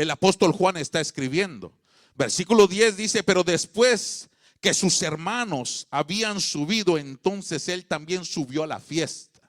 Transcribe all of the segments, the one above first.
el apóstol Juan está escribiendo. Versículo 10 dice: pero después que sus hermanos habían subido, entonces él también subió a la fiesta.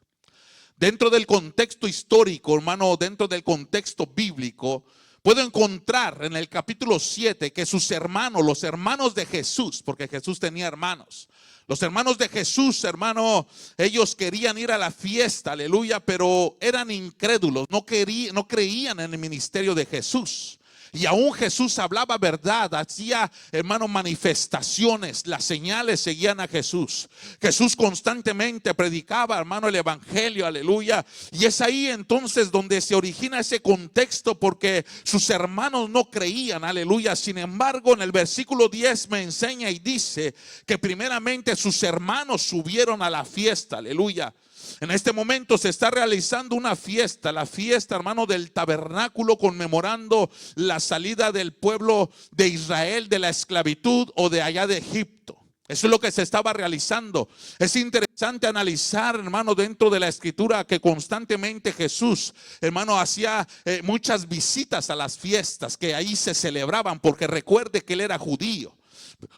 Dentro del contexto histórico, hermano, dentro del contexto bíblico, puedo encontrar en el capítulo 7 que sus hermanos, los hermanos de Jesús, porque Jesús tenía hermanos, los hermanos de Jesús, hermano, ellos querían ir a la fiesta, aleluya, pero eran incrédulos, no creían en el ministerio de Jesús. Y aún Jesús hablaba verdad, hacía, hermano, manifestaciones, las señales seguían a Jesús. Jesús constantemente predicaba, hermano, el evangelio, aleluya. Y es ahí entonces donde se origina ese contexto, porque sus hermanos no creían, aleluya. Sin embargo, en el versículo 10 me enseña y dice que primeramente sus hermanos subieron a la fiesta, aleluya. En este momento se está realizando una fiesta, la fiesta, hermano, del tabernáculo, conmemorando la salida del pueblo de Israel de la esclavitud o de allá de Egipto. Eso es lo que se estaba realizando. Es interesante analizar, hermano, dentro de la escritura que constantemente Jesús, hermano, hacía muchas visitas a las fiestas que ahí se celebraban, porque recuerde que él era judío.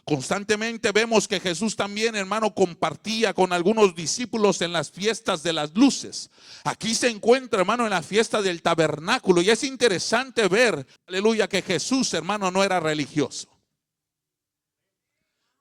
Constantemente vemos que Jesús también, hermano, compartía con algunos discípulos en las fiestas de las luces. Aquí se encuentra, hermano, en la fiesta del tabernáculo, y es interesante ver, aleluya, que Jesús, hermano, no era religioso.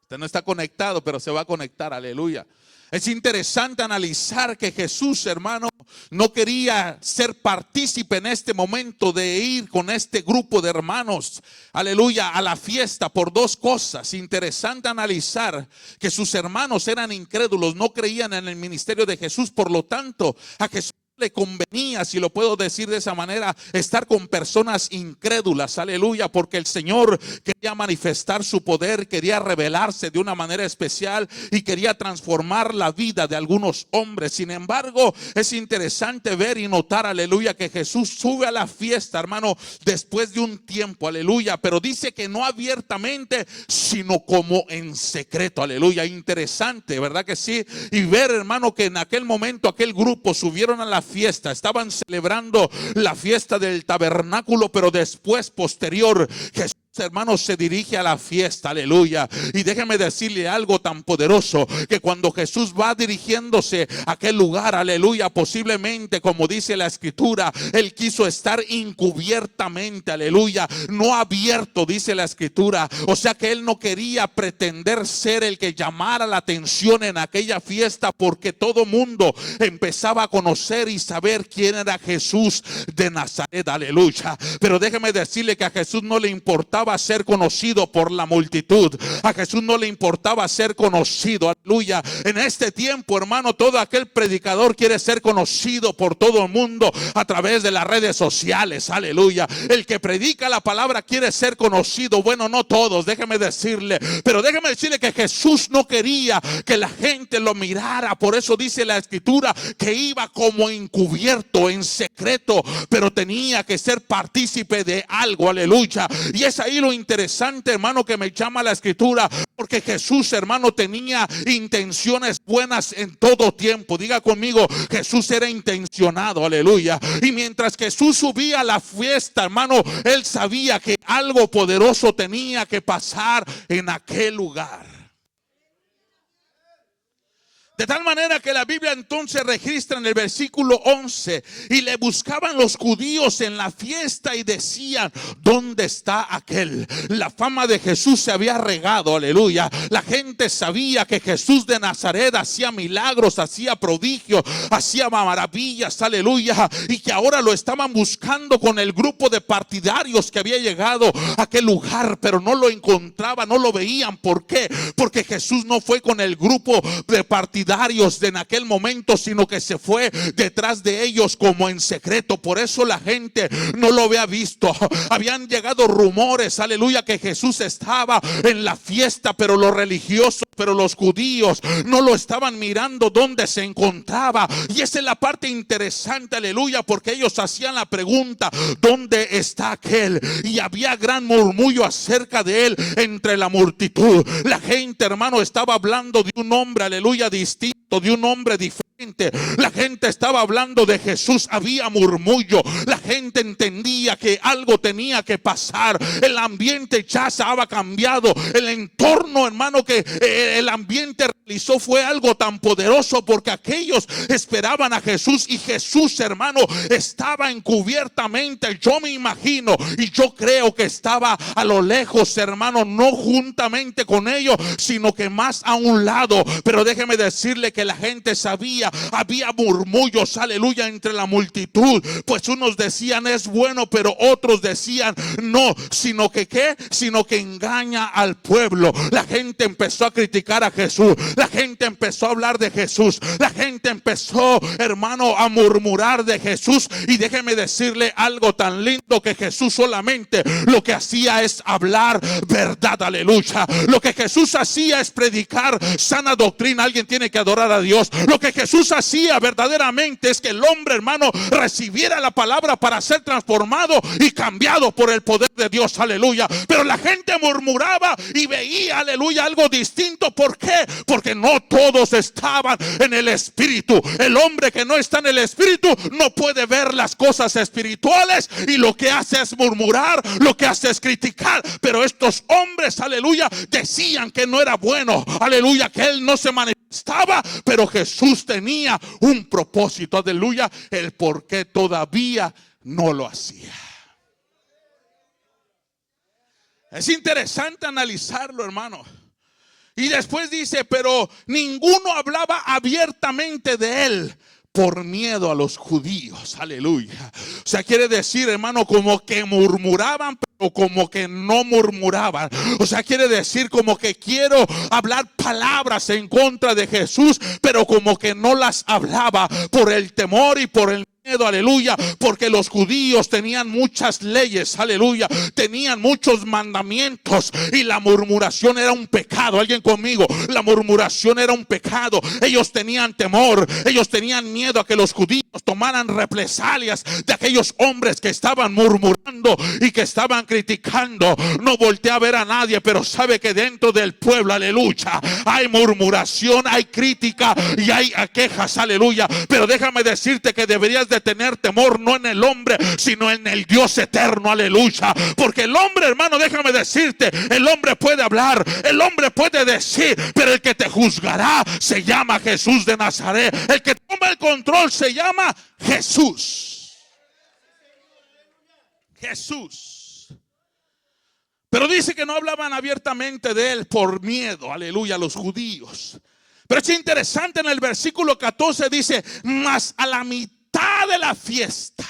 Usted no está conectado, pero se va a conectar, aleluya. Es interesante analizar que Jesús, hermano, no quería ser partícipe en este momento de ir con este grupo de hermanos, aleluya, a la fiesta por dos cosas. Interesante analizar que sus hermanos eran incrédulos, no creían en el ministerio de Jesús, por lo tanto, a Jesús le convenía, si lo puedo decir de esa manera, estar con personas incrédulas, aleluya, porque el Señor quería manifestar su poder, quería revelarse de una manera especial y quería transformar la vida de algunos hombres. Sin embargo, es interesante ver y notar, aleluya, que Jesús sube a la fiesta, hermano, después de un tiempo, aleluya, pero dice que no abiertamente, sino como en secreto, aleluya. Interesante, ¿verdad que sí? Y ver, hermano, que en aquel momento aquel grupo subieron a la fiesta, estaban celebrando la fiesta del tabernáculo, pero después, posterior, Jesús, hermanos, se dirige a la fiesta, aleluya. Y déjeme decirle algo tan poderoso, que cuando Jesús va dirigiéndose a aquel lugar, aleluya, posiblemente, como dice la escritura, él quiso estar encubiertamente, aleluya, no abierto, dice la escritura. O sea que él no quería pretender ser el que llamara la atención en aquella fiesta, porque todo mundo empezaba a conocer y saber quién era Jesús de Nazaret, aleluya. Pero déjeme decirle que a Jesús no le importaba ser conocido por la multitud. A Jesús no le importaba ser conocido, aleluya. En este tiempo, hermano, todo aquel predicador quiere ser conocido por todo el mundo a través de las redes sociales, aleluya. El que predica la palabra quiere ser conocido. Bueno, no todos, déjeme decirle, pero déjeme decirle que Jesús no quería que la gente lo mirara. Por eso dice la escritura que iba como encubierto, en secreto, pero tenía que ser partícipe de algo, aleluya. Y es ahí lo interesante, hermano, que me llama la escritura, porque Jesús, hermano, tenía intenciones buenas en todo tiempo. Diga conmigo, Jesús era intencionado, aleluya. Y mientras Jesús subía a la fiesta, hermano, él sabía que algo poderoso tenía que pasar en aquel lugar. De tal manera que la Biblia entonces registra en el versículo 11: y le buscaban los judíos en la fiesta y decían, ¿dónde está aquel? La fama de Jesús se había regado, aleluya. La gente sabía que Jesús de Nazaret hacía milagros, hacía prodigios, hacía maravillas, aleluya. Y que ahora lo estaban buscando con el grupo de partidarios que había llegado a aquel lugar, pero no lo encontraban, no lo veían. ¿Por qué? Porque Jesús no fue con el grupo de partidarios de en aquel momento, sino que se fue detrás de ellos como en secreto. Por eso la gente no lo había visto. Habían llegado rumores, aleluya, que Jesús estaba en la fiesta, pero los religiosos, pero los judíos no lo estaban mirando dónde se encontraba. Y esa es la parte interesante, aleluya, porque ellos hacían la pregunta, ¿dónde está aquel? Y había gran murmullo acerca de él entre la multitud. La gente, hermano, estaba hablando de un hombre, aleluya, distinto, de un hombre diferente, La gente estaba hablando de Jesús, había murmullo, la gente entendía que algo tenía que pasar, el ambiente ya se había cambiado, el entorno, hermano, que el ambiente realizó fue algo tan poderoso porque aquellos esperaban a Jesús y Jesús, hermano, estaba encubiertamente, yo me imagino y yo creo que estaba a lo lejos, hermano, no juntamente con ellos, sino que más a un lado. Pero déjeme decirle que la gente sabía, había murmullos, aleluya, entre la multitud, pues unos decían es bueno, pero otros decían no, sino que ¿qué? Sino que engaña al pueblo. La gente empezó a criticar a Jesús, la gente empezó a hablar de Jesús, la gente empezó, hermano, a murmurar de Jesús. Y déjeme decirle algo tan lindo, que Jesús solamente lo que hacía es hablar verdad, aleluya. Lo que Jesús hacía es predicar sana doctrina. Alguien tiene que adorar a Dios. Lo que Jesús hacía verdaderamente es que el hombre, hermano, recibiera la palabra para ser transformado y cambiado por el poder de Dios, aleluya. Pero la gente murmuraba y veía, aleluya, algo distinto. ¿Por qué? Porque no todos estaban en el Espíritu. El hombre que no está en el Espíritu no puede ver las cosas espirituales, y lo que hace es murmurar, lo que hace es criticar. Pero estos hombres, aleluya, decían que no era bueno, aleluya, que él no se manifestaba, pero Jesús tenía un propósito, aleluya, el por qué todavía no lo hacía. Es interesante analizarlo, hermano. Y después dice, pero ninguno hablaba abiertamente de él por miedo a los judíos, aleluya. O sea, quiere decir, hermano, como que murmuraban, pero como que no murmuraban. O sea, quiere decir como que quiero hablar palabras en contra de Jesús, pero como que no las hablaba por el temor y por el miedo, aleluya, porque los judíos tenían muchas leyes, aleluya, tenían muchos mandamientos, y la murmuración era un pecado. Alguien conmigo, la murmuración era un pecado. Ellos tenían temor, ellos tenían miedo a que los judíos tomaran represalias de aquellos hombres que estaban murmurando y que estaban criticando. No voltea a ver a nadie, pero sabe que dentro del pueblo, aleluya, hay murmuración, hay crítica y hay quejas, aleluya. Pero déjame decirte que deberías de tener temor no en el hombre, sino en el Dios eterno, aleluya. Porque el hombre, hermano, déjame decirte, el hombre puede hablar, el hombre puede decir, pero el que te juzgará se llama Jesús de Nazaret. El que toma el control se llama Jesús. Jesús. Pero dice que no hablaban abiertamente de él por miedo, aleluya, a los judíos. Pero es interesante, en el versículo 14 dice, mas a la mitad de la fiesta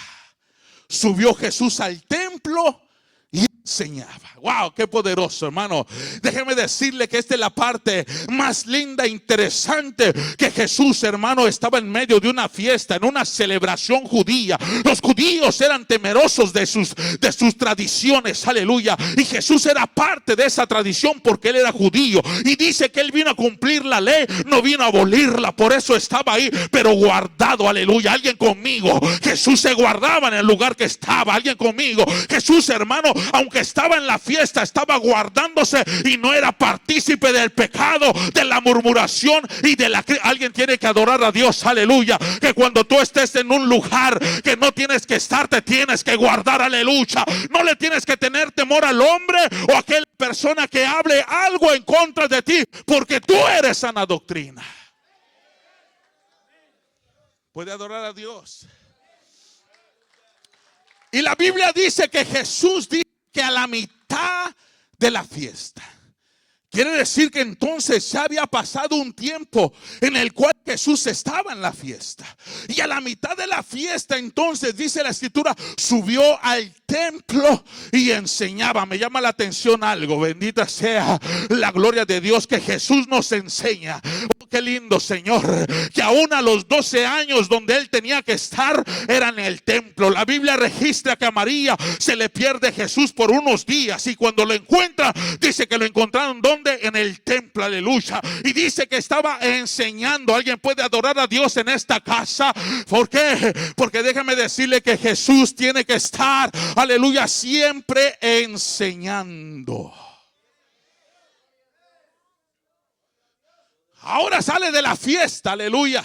subió Jesús al templo y enseñaba. Wow, qué poderoso, hermano. Déjeme decirle que esta es la parte más linda e interesante, que Jesús, hermano, estaba en medio de una fiesta, en una celebración judía. Los judíos eran temerosos de sus tradiciones, aleluya, y Jesús era parte de esa tradición porque él era judío, y dice que él vino a cumplir la ley, no vino a abolirla. Por eso estaba ahí, pero guardado, aleluya. Alguien conmigo, Jesús se guardaba en el lugar que estaba. Alguien conmigo, Jesús, hermano, aunque estaba en la fiesta, estaba guardándose y no era partícipe del pecado, de la murmuración y de la... Alguien tiene que adorar a Dios, aleluya, que cuando tú estés en un lugar que no tienes que estar, te tienes que guardar, aleluya. No le tienes que tener temor al hombre o a aquella persona que hable algo en contra de ti, porque tú eres sana doctrina. Puede adorar a Dios. Y la Biblia dice que Jesús dice que a la mitad de la fiesta, quiere decir que entonces ya había pasado un tiempo en el cual Jesús estaba en la fiesta. Y a la mitad de la fiesta, entonces, dice la escritura, subió al templo y enseñaba. Me llama la atención algo, bendita sea la gloria de Dios, que Jesús nos enseña. Oh, qué lindo, Señor, que aún a los 12 años donde él tenía que estar era en el templo. La Biblia registra que a María se le pierde Jesús por unos días, y cuando lo encuentra, dice que lo encontraron ¿dónde? En el templo, aleluya. Y dice que estaba enseñando. Alguien puede adorar a Dios en esta casa. ¿Por qué? Porque déjame decirle que Jesús tiene que estar, aleluya, siempre enseñando. Ahora sale de la fiesta, aleluya.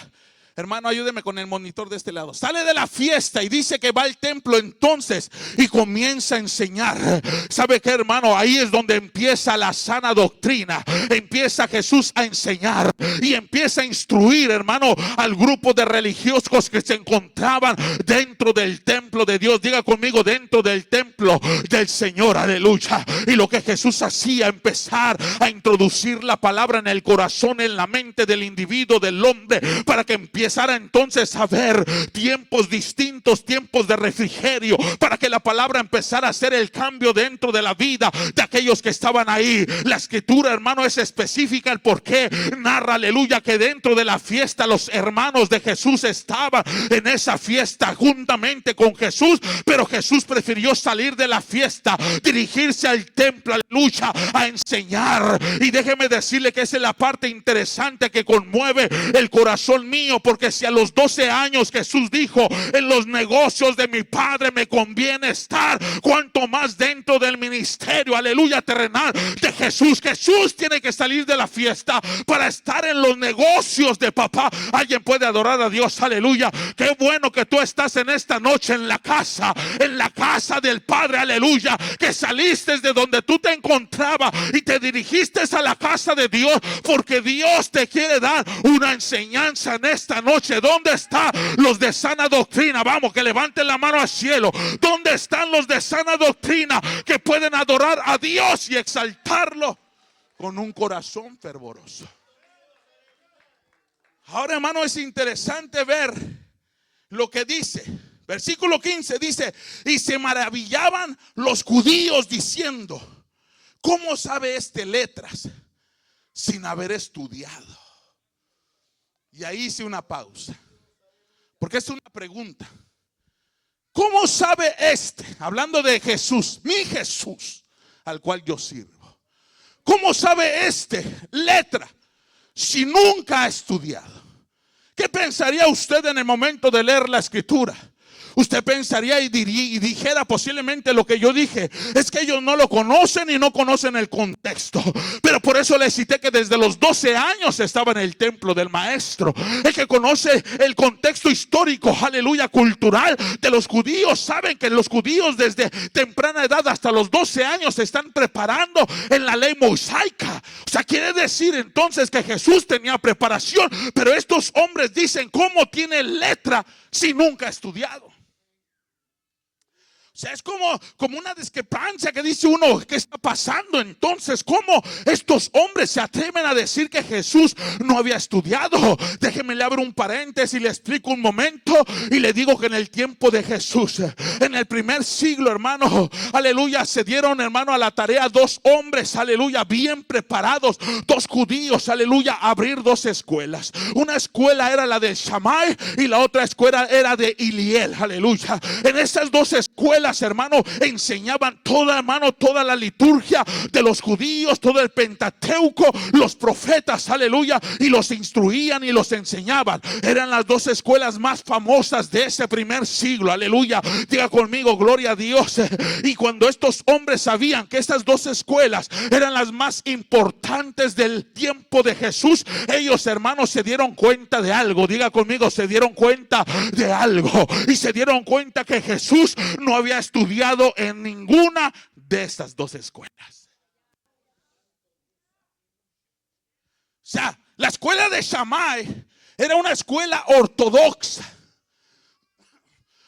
Hermano, ayúdeme con el monitor de este lado. Sale de la fiesta y dice que va al templo entonces y comienza a enseñar. ¿Sabe qué, hermano? Ahí es donde empieza la sana doctrina. Empieza Jesús a enseñar y empieza a instruir, hermano, al grupo de religiosos que se encontraban dentro del templo de Dios. Diga conmigo, dentro del templo del Señor, aleluya. Y lo que Jesús hacía, empezar a introducir la palabra en el corazón, en la mente del individuo, del hombre, para que empezara entonces a ver tiempos distintos, tiempos de refrigerio, para que la palabra empezara a hacer el cambio dentro de la vida de aquellos que estaban ahí. La escritura, hermano, es específica el por qué narra, aleluya, que dentro de la fiesta los hermanos de Jesús estaban en esa fiesta juntamente con Jesús, pero Jesús prefirió salir de la fiesta, dirigirse al templo, aleluya, a enseñar. Y déjeme decirle que esa es la parte interesante que conmueve el corazón mío, porque si a los 12 años Jesús dijo: en los negocios de mi Padre me conviene estar, cuanto más dentro del ministerio, aleluya, terrenal de Jesús. Jesús tiene que salir de la fiesta para estar en los negocios de papá. Alguien puede adorar a Dios, aleluya. Qué bueno que tú estás en esta noche en la casa del Padre, aleluya, que saliste de donde tú te encontrabas y te dirigiste a la casa de Dios, porque Dios te quiere dar una enseñanza en esta noche. ¿Dónde están los de sana doctrina? Vamos, que levanten la mano al cielo. ¿Dónde están los de sana doctrina que pueden adorar a Dios y exaltarlo con un corazón fervoroso? Ahora, hermano, es interesante ver lo que dice. Versículo 15 dice: y se maravillaban los judíos diciendo: ¿cómo sabe este letras sin haber estudiado? Y ahí hice una pausa, porque es una pregunta. ¿Cómo sabe este? Hablando de Jesús, mi Jesús, al cual yo sirvo. ¿Cómo sabe este letra si nunca ha estudiado? ¿Qué pensaría usted en el momento de leer la escritura? Usted pensaría y dijera posiblemente lo que yo dije: es que ellos no lo conocen y no conocen el contexto. Pero por eso les cité que desde los 12 años estaba en el templo del maestro. El que conoce el contexto histórico, aleluya, cultural de los judíos, saben que los judíos desde temprana edad hasta los 12 años se están preparando en la ley mosaica. O sea, quiere decir entonces que Jesús tenía preparación, pero estos hombres dicen: ¿cómo tiene letra si nunca ha estudiado? O sea, es como una discrepancia que dice uno: ¿qué está pasando? Entonces, ¿cómo estos hombres se atreven a decir que Jesús no había estudiado? Déjenme le abro un paréntesis y le explico un momento y le digo que en el tiempo de Jesús, en el primer siglo, hermano, aleluya, se dieron, hermano, a la tarea dos hombres, aleluya, bien preparados, dos judíos, aleluya, a abrir dos escuelas. Una escuela era la de Shammai y la otra escuela era de Hiliel, aleluya. En esas dos escuelas, hermano, enseñaban toda, hermano, toda la liturgia de los judíos, todo el Pentateuco, los profetas, aleluya, y los instruían y los enseñaban. Eran las dos escuelas más famosas de ese primer siglo, aleluya. Diga conmigo, gloria a Dios. Y cuando estos hombres sabían que estas dos escuelas eran las más importantes del tiempo de Jesús, ellos, hermanos, se dieron cuenta de algo. Diga conmigo, se dieron cuenta de algo. Y se dieron cuenta que Jesús no había estudiado en ninguna de estas dos escuelas. O sea, la escuela de Shammai era una escuela ortodoxa.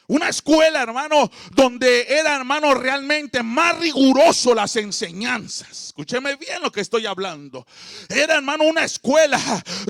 Una escuela, hermano, donde era, hermano, realmente más riguroso las enseñanzas. Escúcheme bien lo que estoy hablando. Era, hermano, una escuela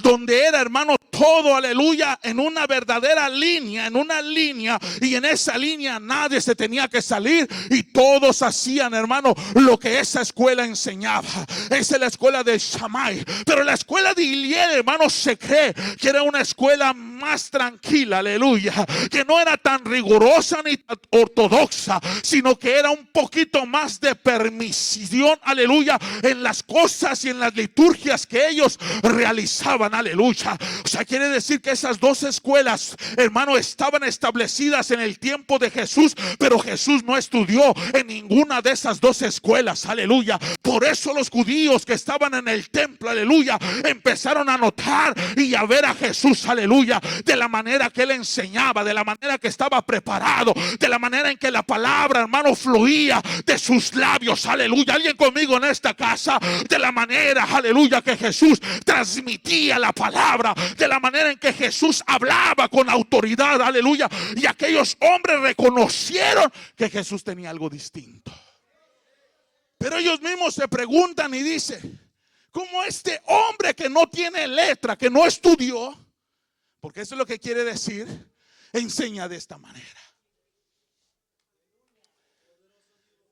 donde era, hermano, todo, aleluya, en una verdadera línea, en una línea, y en esa línea nadie se tenía que salir y todos hacían, hermano, lo que esa escuela enseñaba. Esa es la escuela de Shammai. Pero la escuela de Hiliel, hermano, se cree que era una escuela más tranquila, aleluya, que no era tan rigurosa ni tan ortodoxa, sino que era un poquito más de permisión, aleluya, en las cosas y en las liturgias que ellos realizaban, aleluya. O sea, quiere decir que esas dos escuelas, hermano, estaban establecidas en el tiempo de Jesús, pero Jesús no estudió en ninguna de esas dos escuelas, aleluya. Por eso los judíos que estaban en el templo, aleluya, empezaron a notar y a ver a Jesús, aleluya, de la manera que él enseñaba, de la manera que estaba preparado, de la manera en que la palabra, hermano, fluía de sus labios, aleluya. Alguien conmigo en esta casa, de la manera, aleluya, que Jesús transmitía la palabra, de la manera en que Jesús hablaba con autoridad, aleluya. Y aquellos hombres reconocieron que Jesús tenía algo distinto. Pero ellos mismos se preguntan y dicen: ¿cómo este hombre que no tiene letra, que no estudió, porque eso es lo que quiere decir, enseña de esta manera?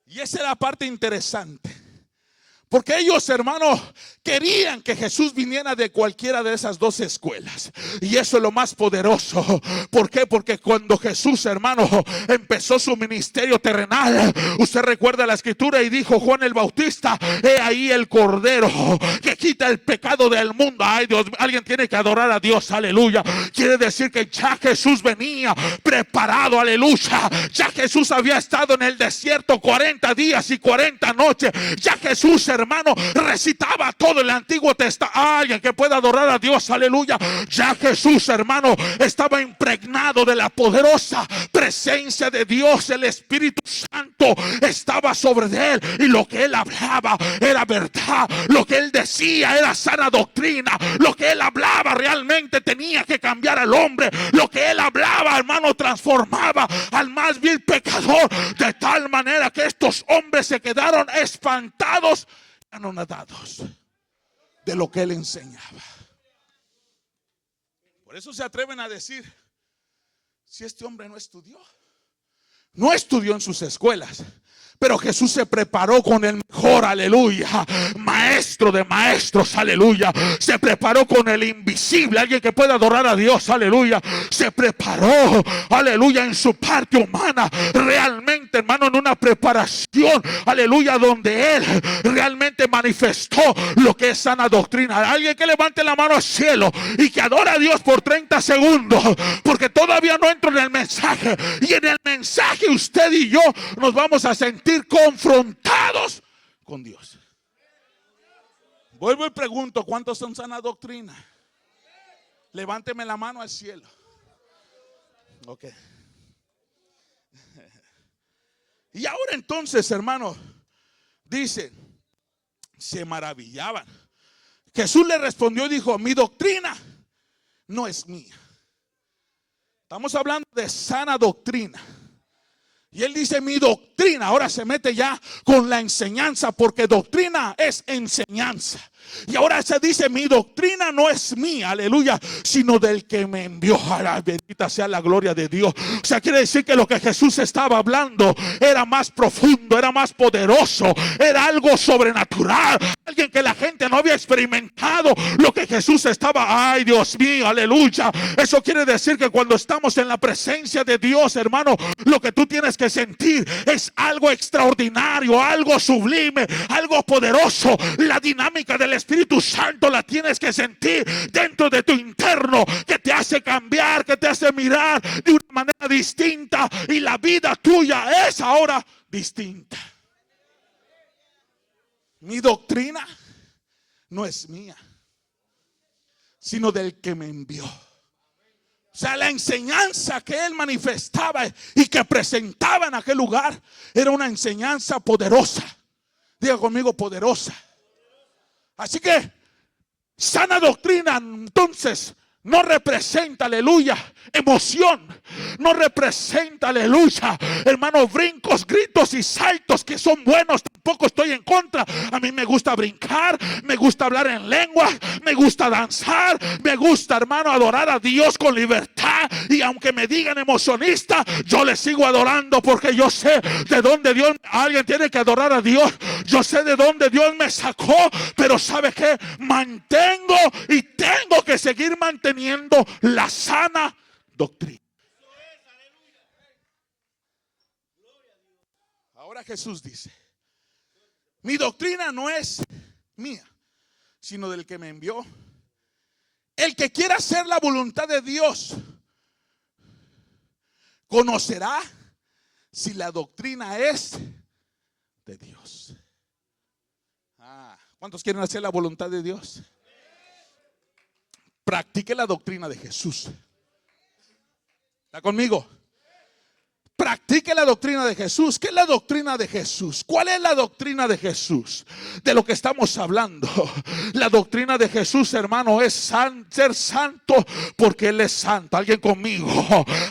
Y esa es la parte interesante, porque ellos, hermanos, querían que Jesús viniera de cualquiera de esas dos escuelas. Y eso es lo más poderoso. ¿Por qué? Porque cuando Jesús, hermano, empezó su ministerio terrenal, usted recuerda la escritura y dijo Juan el Bautista: he ahí el Cordero que quita el pecado del mundo. Ay, Dios, alguien tiene que adorar a Dios, aleluya. Quiere decir que ya Jesús venía preparado, aleluya. Ya Jesús había estado en el desierto 40 días y 40 noches. Ya Jesús, hermano, recitaba todo el Antiguo Testamento. Alguien que pueda adorar a Dios, aleluya. Ya Jesús, hermano, estaba impregnado de la poderosa presencia de Dios. El Espíritu Santo estaba sobre él, y lo que él hablaba era verdad. Lo que él decía era sana doctrina. Lo que él hablaba realmente tenía que cambiar al hombre. Lo que él hablaba, hermano, transformaba al más vil pecador, de tal manera que estos hombres se quedaron espantados, anonadados de lo que él enseñaba. Por eso se atreven a decir: si este hombre no estudió en sus escuelas, pero Jesús se preparó con el mejor, aleluya, maestro de maestros, aleluya. Se preparó con el invisible. Alguien que pueda adorar a Dios, aleluya. Se preparó, aleluya, en su parte humana, realmente, hermano, en una preparación, aleluya, donde él realmente manifestó lo que es sana doctrina. Alguien que levante la mano al cielo y que adora a Dios por 30 segundos, porque todavía no entro en el mensaje. Y en el mensaje usted y yo nos vamos a sentir confrontados con Dios. Vuelvo y pregunto: ¿cuántos son sana doctrina? Levánteme la mano al cielo. Ok. Y ahora entonces, hermano, dice, se maravillaban. Jesús le respondió y dijo: mi doctrina no es mía. Estamos hablando de sana doctrina. Y él dice: mi doctrina. Ahora se mete ya con la enseñanza, porque doctrina es enseñanza. Y ahora se dice: mi doctrina no es mía, aleluya, sino del que me envió. Bendita sea la gloria de Dios. O sea, quiere decir que lo que Jesús estaba hablando era más profundo, era más poderoso, era algo sobrenatural. Alguien que la gente no había experimentado lo que Jesús estaba. Ay, Dios mío, aleluya. Eso quiere decir que cuando estamos en la presencia de Dios, hermano, lo que tú tienes que sentir es algo extraordinario, algo sublime, algo poderoso. La dinámica del Espíritu Santo la tienes que sentir dentro de tu interno, que te hace cambiar, que te hace mirar de una manera distinta, y la vida tuya es ahora distinta. Mi doctrina no es mía, sino del que me envió. O sea, la enseñanza que él manifestaba y que presentaba en aquel lugar era una enseñanza poderosa. Diga conmigo: poderosa. Así que sana doctrina entonces no representa, aleluya, emoción. No representa, aleluya, hermanos, brincos, gritos y saltos, que son buenos. Tampoco estoy en contra. A mí me gusta brincar, me gusta hablar en lengua, me gusta danzar, me gusta, hermano, adorar a Dios con libertad. Y aunque me digan emocionista, yo le sigo adorando, porque yo sé de dónde Dios. Alguien tiene que adorar a Dios. Yo sé de dónde Dios me sacó, pero ¿sabe qué? Mantengo y tengo que seguir manteniendo la sana doctrina. Ahora Jesús dice: mi doctrina no es mía, sino del que me envió. el que quiera hacer la voluntad de Dios conocerá si la doctrina es de Dios. ¿Cuántos quieren hacer la voluntad de Dios? Practique la doctrina de Jesús. ¿Está conmigo? Practique la doctrina de Jesús. ¿Qué es la doctrina de Jesús? ¿Cuál es la doctrina de Jesús? De lo que estamos hablando. La doctrina de Jesús, hermano, es ser santo porque Él es santo. Alguien conmigo.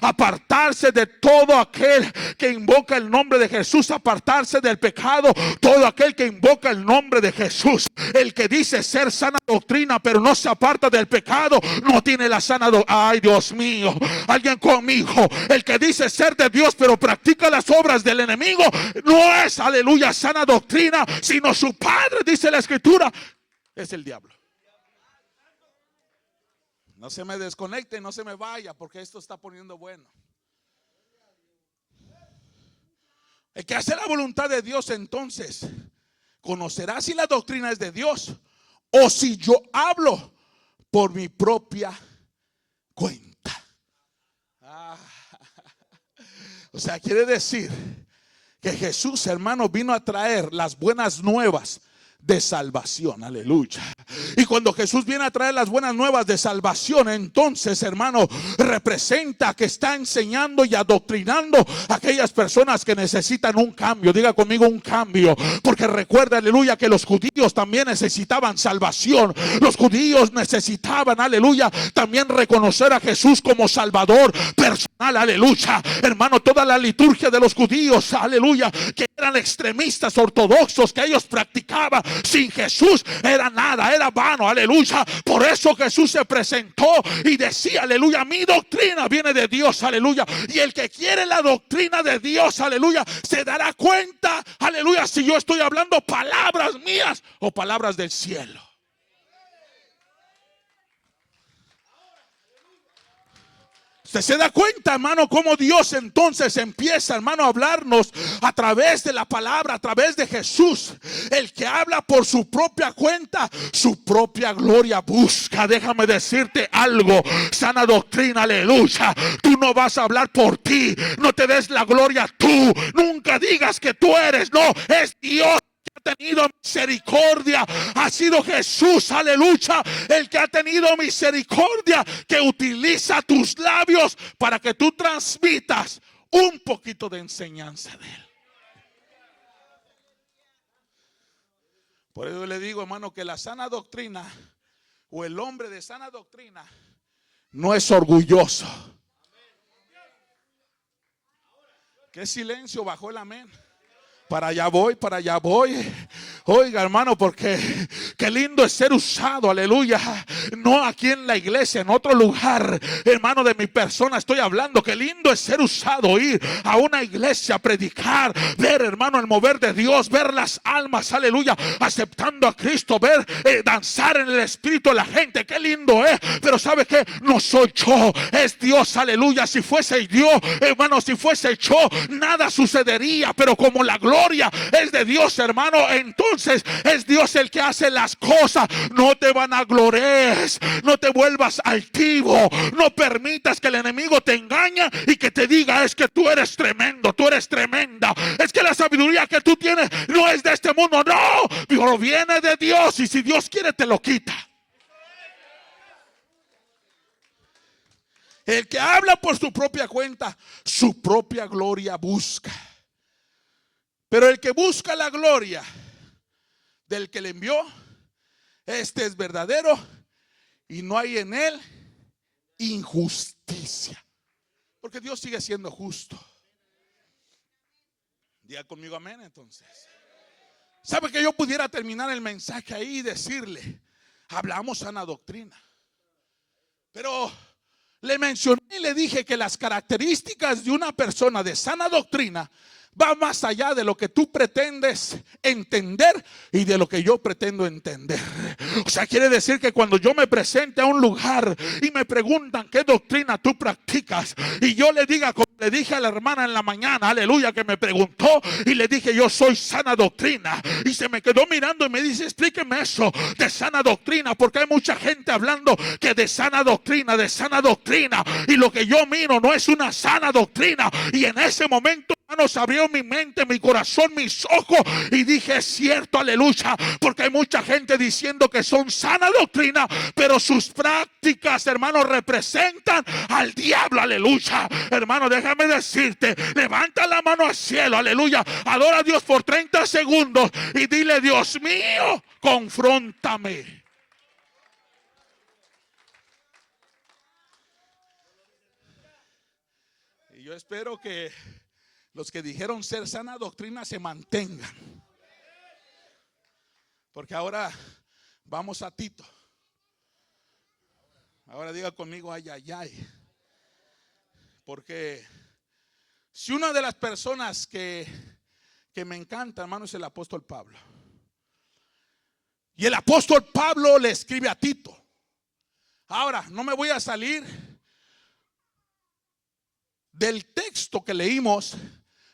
Apartarse de todo aquel que invoca el nombre de Jesús. Apartarse del pecado. Todo aquel que invoca el nombre de Jesús. El que dice ser sana doctrina pero no se aparta del pecado, no tiene la sana doctrina. Ay, Dios mío. Alguien conmigo. El que dice ser de Dios pero practica las obras del enemigo, no es, aleluya, sana doctrina, sino su padre, dice la escritura, es el diablo. No se me desconecte, no se me vaya, porque esto está poniendo bueno. El que hace la voluntad de Dios, entonces conocerá si la doctrina es de Dios o si yo hablo por mi propia cuenta. O sea, quiere decir que Jesús, hermano, vino a traer las buenas nuevas de salvación. Aleluya. Y cuando Jesús viene a traer las buenas nuevas de salvación, entonces, hermano, representa que está enseñando y adoctrinando a aquellas personas que necesitan un cambio. Diga conmigo, un cambio. Porque recuerda, aleluya, que los judíos también necesitaban salvación. Los judíos necesitaban, aleluya, también reconocer a Jesús como Salvador personal. Aleluya. Hermano, toda la liturgia de los judíos, aleluya, que eran extremistas ortodoxos, que ellos practicaban sin Jesús, era nada, era vano. Aleluya. Por eso Jesús se presentó y decía, aleluya, mi doctrina viene de Dios. Aleluya. Y el que quiere la doctrina de Dios, aleluya, se dará cuenta, aleluya, si yo estoy hablando palabras mías o palabras del cielo. Usted se da cuenta, hermano, cómo Dios entonces empieza, hermano, a hablarnos a través de la palabra, a través de Jesús. El que habla por su propia cuenta, su propia gloria busca. Déjame decirte algo, sana doctrina, aleluya. Tú no vas a hablar por ti, no te des la gloria tú. Nunca digas que tú eres, no, es Dios. Ha tenido misericordia, ha sido Jesús, aleluya, el que ha tenido misericordia, que utiliza tus labios para que tú transmitas un poquito de enseñanza de Él. Por eso le digo, hermano, que la sana doctrina o el hombre de sana doctrina no es orgulloso. ¿Qué silencio bajó el amén? Para allá voy, para allá voy. Oiga, hermano, porque qué lindo es ser usado, aleluya. No aquí en la iglesia, en otro lugar, hermano, de mi persona estoy hablando. Qué lindo es ser usado, ir a una iglesia, predicar, ver, hermano, el mover de Dios, ver las almas, aleluya, aceptando a Cristo, ver danzar en el espíritu de la gente. Qué lindo es, pero ¿sabe qué? No soy yo, es Dios, aleluya. Si fuese yo, hermano, si fuese yo, nada sucedería, pero como la gloria es de Dios, hermano, entonces es Dios el que hace las cosas. No te vanaglores, no te vuelvas altivo, no permitas que el enemigo te engañe y que te diga, es que tú eres tremendo, tú eres tremenda, es que la sabiduría que tú tienes no es de este mundo. No, proviene de Dios, y si Dios quiere te lo quita. El que habla por su propia cuenta, su propia gloria busca. Pero el que busca la gloria del que le envió, este es verdadero y no hay en él injusticia. Porque Dios sigue siendo justo. Diga conmigo amén entonces. ¿Sabe que yo pudiera terminar el mensaje ahí y decirle, hablamos sana doctrina? Pero le mencioné y le dije que las características de una persona de sana doctrina va más allá de lo que tú pretendes entender y de lo que yo pretendo entender. O sea, quiere decir que cuando yo me presente a un lugar y me preguntan qué doctrina tú practicas, y yo le diga, como le dije a la hermana en la mañana, aleluya, que me preguntó, y le dije, yo soy sana doctrina, y se me quedó mirando y me dice, explíqueme eso de sana doctrina, porque hay mucha gente hablando que de sana doctrina, y lo que yo miro no es una sana doctrina. Y en ese momento, hermanos, abrió mi mente, mi corazón, mis ojos, y dije, es cierto, aleluya, porque hay mucha gente diciendo que son sana doctrina, pero sus prácticas, hermanos, representan al diablo, aleluya. Hermano, déjame decirte, levanta la mano al cielo, aleluya, adora a Dios por 30 segundos y dile, Dios mío, confróntame. Y yo espero que los que dijeron ser sana doctrina se mantengan, porque ahora vamos a Tito. Ahora diga conmigo, ay, ay, ay. Porque si una de las personas que me encanta, hermano, es el apóstol Pablo. Y el apóstol Pablo le escribe a Tito. Ahora, no me voy a salir del texto que leímos,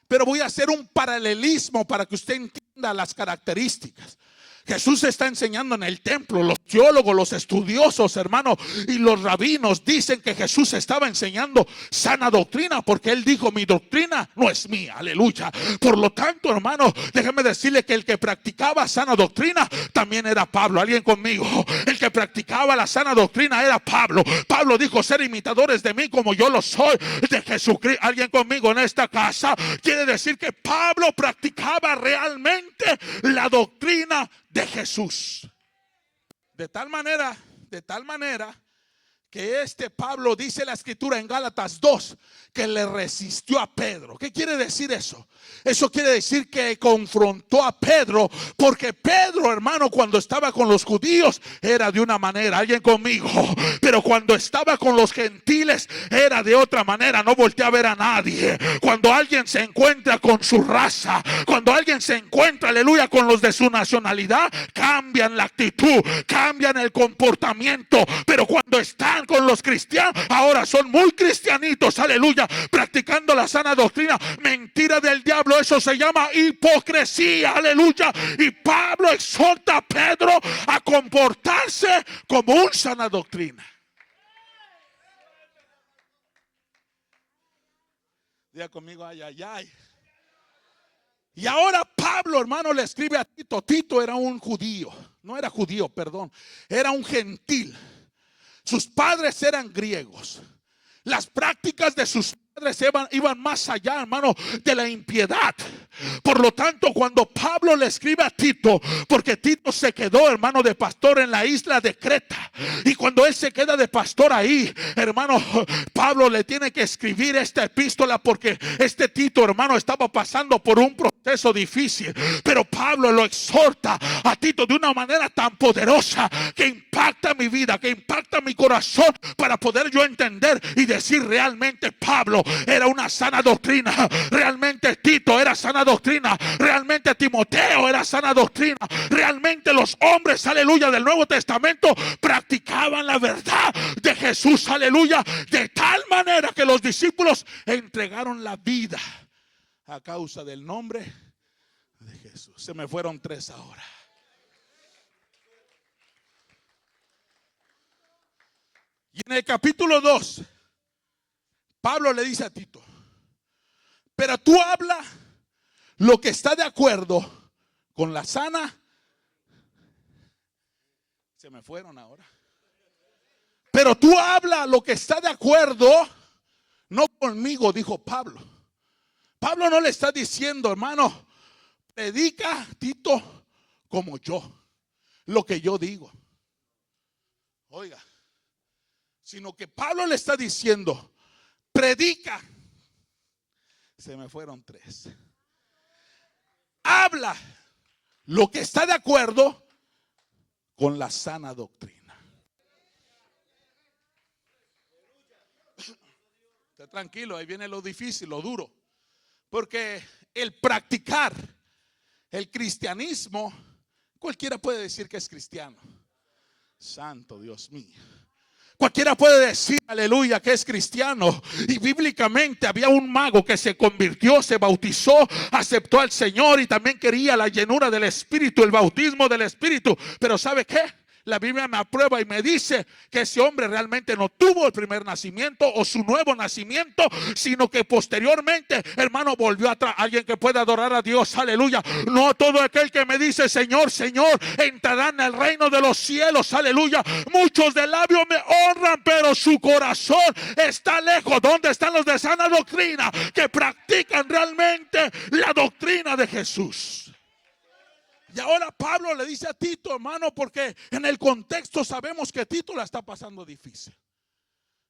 pero voy a hacer un paralelismo para que usted entienda las características. Jesús está enseñando en el templo. Los teólogos, los estudiosos, hermanos, y los rabinos dicen que Jesús estaba enseñando sana doctrina, porque él dijo, mi doctrina no es mía, aleluya. Por lo tanto, hermano, déjeme decirle que el que practicaba sana doctrina también era Pablo. Alguien conmigo, el que practicaba la sana doctrina era Pablo. Pablo dijo, ser imitadores de mí como yo lo soy de Jesucristo. Alguien conmigo en esta casa. Quiere decir que Pablo practicaba realmente la doctrina de Jesús. De tal manera que este Pablo, dice la escritura en Gálatas 2, que le resistió a Pedro. ¿Qué quiere decir eso? Eso quiere decir que confrontó a Pedro, porque Pedro, hermano, cuando estaba con los judíos era de una manera, alguien conmigo, pero cuando estaba con los gentiles era de otra manera, no voltea a ver a nadie. Cuando alguien se encuentra con su raza, cuando alguien se encuentra, aleluya, con los de su nacionalidad, cambian la actitud, cambian el comportamiento, pero cuando están con los cristianos, ahora son muy cristianitos, aleluya, practicando la sana doctrina. Mentira del diablo, eso se llama hipocresía, aleluya. Y Pablo exhorta a Pedro a comportarse como un sana doctrina. Diga conmigo, ay, ay, ay. Y ahora Pablo, hermano, le escribe a Tito. Tito era un judío, no era judío, perdón, era un gentil. Sus padres eran griegos. Las prácticas de sus padres iban más allá, hermano, de la impiedad. Por lo tanto, cuando Pablo le escribe a Tito, porque Tito se quedó, hermano, de pastor en la isla de Creta, y cuando él se queda de pastor ahí, hermano, Pablo le tiene que escribir esta epístola, porque este Tito, hermano, estaba pasando por un proceso difícil, pero Pablo lo exhorta a Tito de una manera tan poderosa que impacta mi vida, que impacta mi corazón, para poder yo entender y decir, realmente Pablo era una sana doctrina, realmente Tito era sana doctrina, realmente Timoteo era sana doctrina, realmente los hombres, aleluya, del Nuevo Testamento practicaban la verdad de Jesús, aleluya, de tal manera que los discípulos entregaron la vida a causa del nombre de Jesús. Se me fueron 3 ahora. Y en el capítulo 2, Pablo le dice a Tito, pero tú habla lo que está de acuerdo con la sana. Se me fueron ahora. Pero tú habla lo que está de acuerdo, no conmigo, dijo Pablo. Pablo no le está diciendo, hermano, predica, Tito, como yo, lo que yo digo. Oiga, sino que Pablo le está diciendo, predica. Se me fueron 3. Habla lo que está de acuerdo con la sana doctrina. Está tranquilo, ahí viene lo difícil, lo duro. Porque el practicar el cristianismo, cualquiera puede decir que es cristiano. Santo Dios mío. Cualquiera puede decir, aleluya, que es cristiano. Y bíblicamente había un mago que se convirtió, se bautizó, aceptó al Señor y también quería la llenura del Espíritu, el bautismo del Espíritu. Pero ¿sabe qué? La Biblia me aprueba y me dice que ese hombre realmente no tuvo el primer nacimiento o su nuevo nacimiento, sino que posteriormente, hermano, volvió atrás. Alguien que pueda adorar a Dios, aleluya. No todo aquel que me dice Señor, Señor, entrará en el reino de los cielos, aleluya. Muchos de labios me honran, pero su corazón está lejos. ¿Dónde están los de sana doctrina que practican realmente la doctrina de Jesús? Y ahora Pablo le dice a Tito, hermano, porque en el contexto sabemos que Tito la está pasando difícil.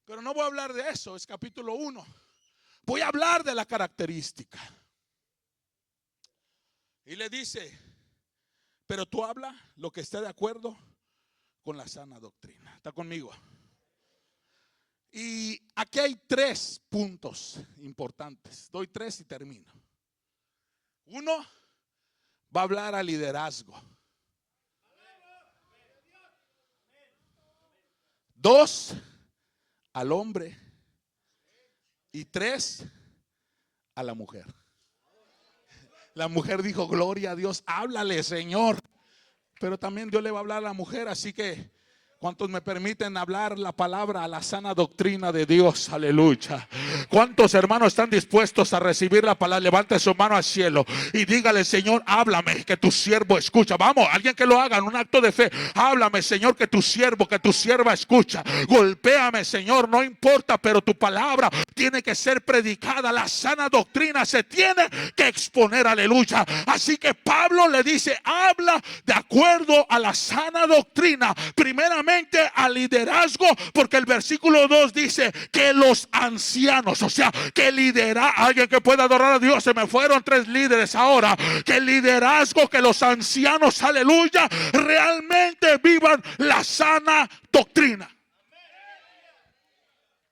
Pero no voy a hablar de eso, es capítulo 1. Voy a hablar de la característica. Y le dice, pero tú habla lo que esté de acuerdo con la sana doctrina. ¿Está conmigo? Y aquí hay 3 puntos importantes. Doy 3 y termino. 1, va a hablar al liderazgo. 2, al hombre. Y 3, a la mujer. La mujer dijo, gloria a Dios, háblale, Señor. Pero también Dios le va a hablar a la mujer, así que ¿cuántos me permiten hablar la palabra a la sana doctrina de Dios? Aleluya. ¿Cuántos hermanos están dispuestos a recibir la palabra? Levante su mano al cielo y dígale, Señor, háblame, que tu siervo escucha. Vamos, alguien que lo haga en un acto de fe. Háblame, Señor, que tu siervo, que tu sierva escucha. Golpéame, Señor, no importa, pero tu palabra tiene que ser predicada. La sana doctrina se tiene que exponer, aleluya. Así que Pablo le dice, habla de acuerdo a la sana doctrina. Primeramente al liderazgo, porque el versículo 2 dice que los ancianos, o sea, que lidera, alguien que pueda adorar a Dios, se me fueron 3 líderes ahora, que el liderazgo, que los ancianos, aleluya, realmente vivan la sana doctrina.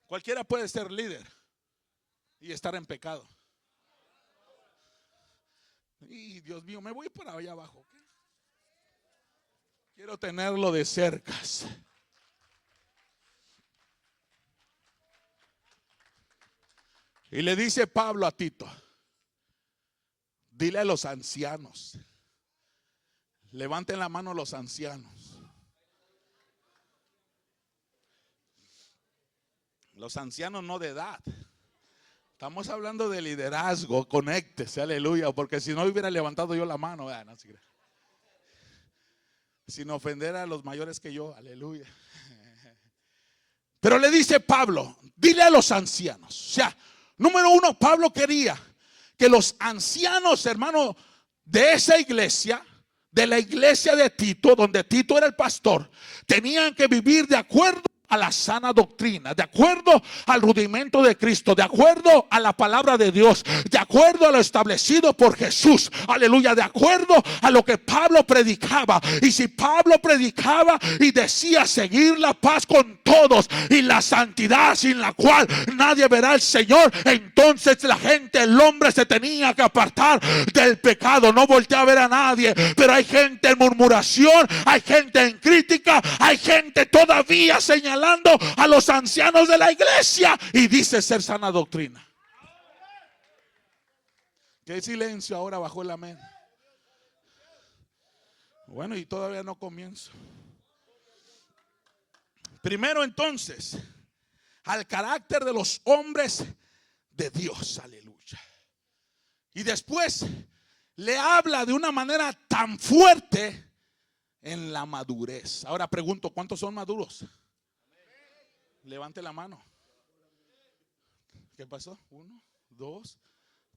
Cualquiera puede ser líder y estar en pecado. Y Dios mío, me voy para allá abajo. Quiero tenerlo de cerca. Y le dice Pablo a Tito, dile a los ancianos, levanten la mano los ancianos. Los ancianos no de edad. Estamos hablando de liderazgo, conéctese, aleluya, porque si no hubiera levantado yo la mano, no, sin ofender a los mayores que yo, aleluya. Pero le dice Pablo, dile a los ancianos. O sea, número 1, Pablo quería que los ancianos, hermano, de esa iglesia, de la iglesia de Tito, donde Tito era el pastor, tenían que vivir de acuerdo a la sana doctrina, de acuerdo al rudimento de Cristo, de acuerdo a la palabra de Dios, de acuerdo a lo establecido por Jesús, aleluya, de acuerdo a lo que Pablo predicaba. Y si Pablo predicaba y decía seguir la paz con todos y la santidad sin la cual nadie verá al Señor, entonces la gente, el hombre se tenía que apartar del pecado, no voltea a ver a nadie. Pero hay gente en murmuración, hay gente en crítica, hay gente todavía señalando a los ancianos de la iglesia y dice ser sana doctrina. Qué silencio ahora bajo el amén. Bueno, y todavía no comienzo. Primero entonces, al carácter de los hombres de Dios, aleluya. Y después le habla de una manera tan fuerte en la madurez. Ahora pregunto, ¿cuántos son maduros? Levante la mano. ¿Qué pasó? 1, 2,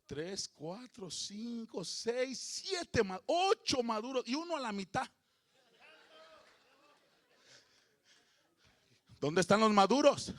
3, 4, 5, 6, 7, 8 maduros y uno a la mitad. ¿Dónde están los maduros?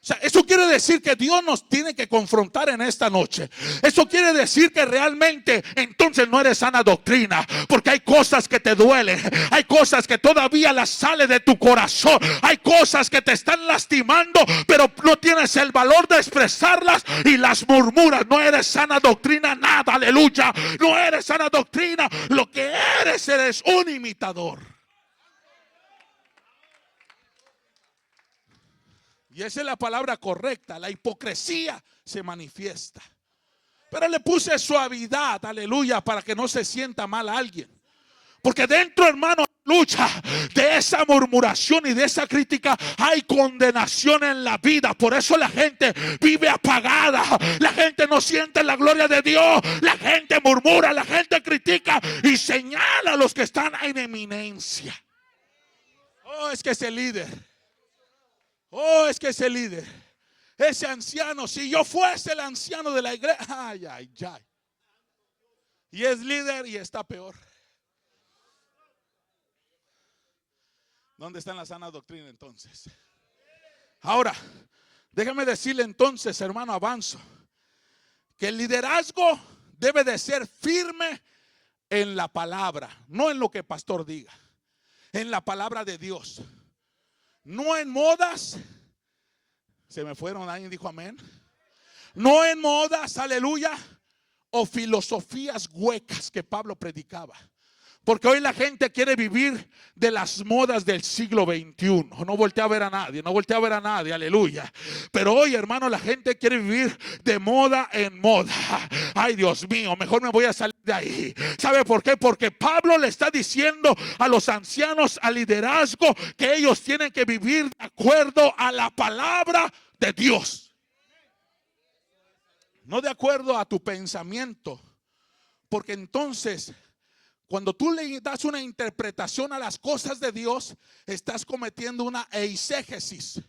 O sea, eso quiere decir que Dios nos tiene que confrontar en esta noche. Eso quiere decir que realmente entonces no eres sana doctrina, porque hay cosas que te duelen, hay cosas que todavía las sale de tu corazón, hay cosas que te están lastimando, pero no tienes el valor de expresarlas y las murmuras. No eres sana doctrina nada, aleluya. No eres sana doctrina. Lo que eres un imitador. Y esa es la palabra correcta. La hipocresía se manifiesta. Pero le puse suavidad, aleluya, para que no se sienta mal a alguien. Porque dentro, hermano, lucha de esa murmuración y de esa crítica hay condenación en la vida. Por eso la gente vive apagada. La gente no siente la gloria de Dios. La gente murmura, la gente critica y señala a los que están en eminencia. Oh, es que ese líder. Oh, es que ese líder, ese anciano, si yo fuese el anciano de la iglesia, ay, ay, ay. Y es líder y está peor. ¿Dónde está la sana doctrina entonces? Ahora, déjame decirle entonces, hermano, avanzo, que el liderazgo debe de ser firme en la palabra, no en lo que el pastor diga, en la palabra de Dios. No en modas. Se me fueron, alguien dijo amén. No en modas, aleluya, o filosofías huecas que Pablo predicaba. Porque hoy la gente quiere vivir de las modas del siglo XXI. No voltea a ver a nadie, no voltea a ver a nadie, aleluya. Pero hoy, hermano, la gente quiere vivir de moda en moda. Ay, Dios mío, mejor me voy a salir de ahí. ¿Sabe por qué? Porque Pablo le está diciendo a los ancianos, al liderazgo, que ellos tienen que vivir de acuerdo a la palabra de Dios. No de acuerdo a tu pensamiento. Porque entonces, cuando tú le das una interpretación a las cosas de Dios, estás cometiendo una eisegesis.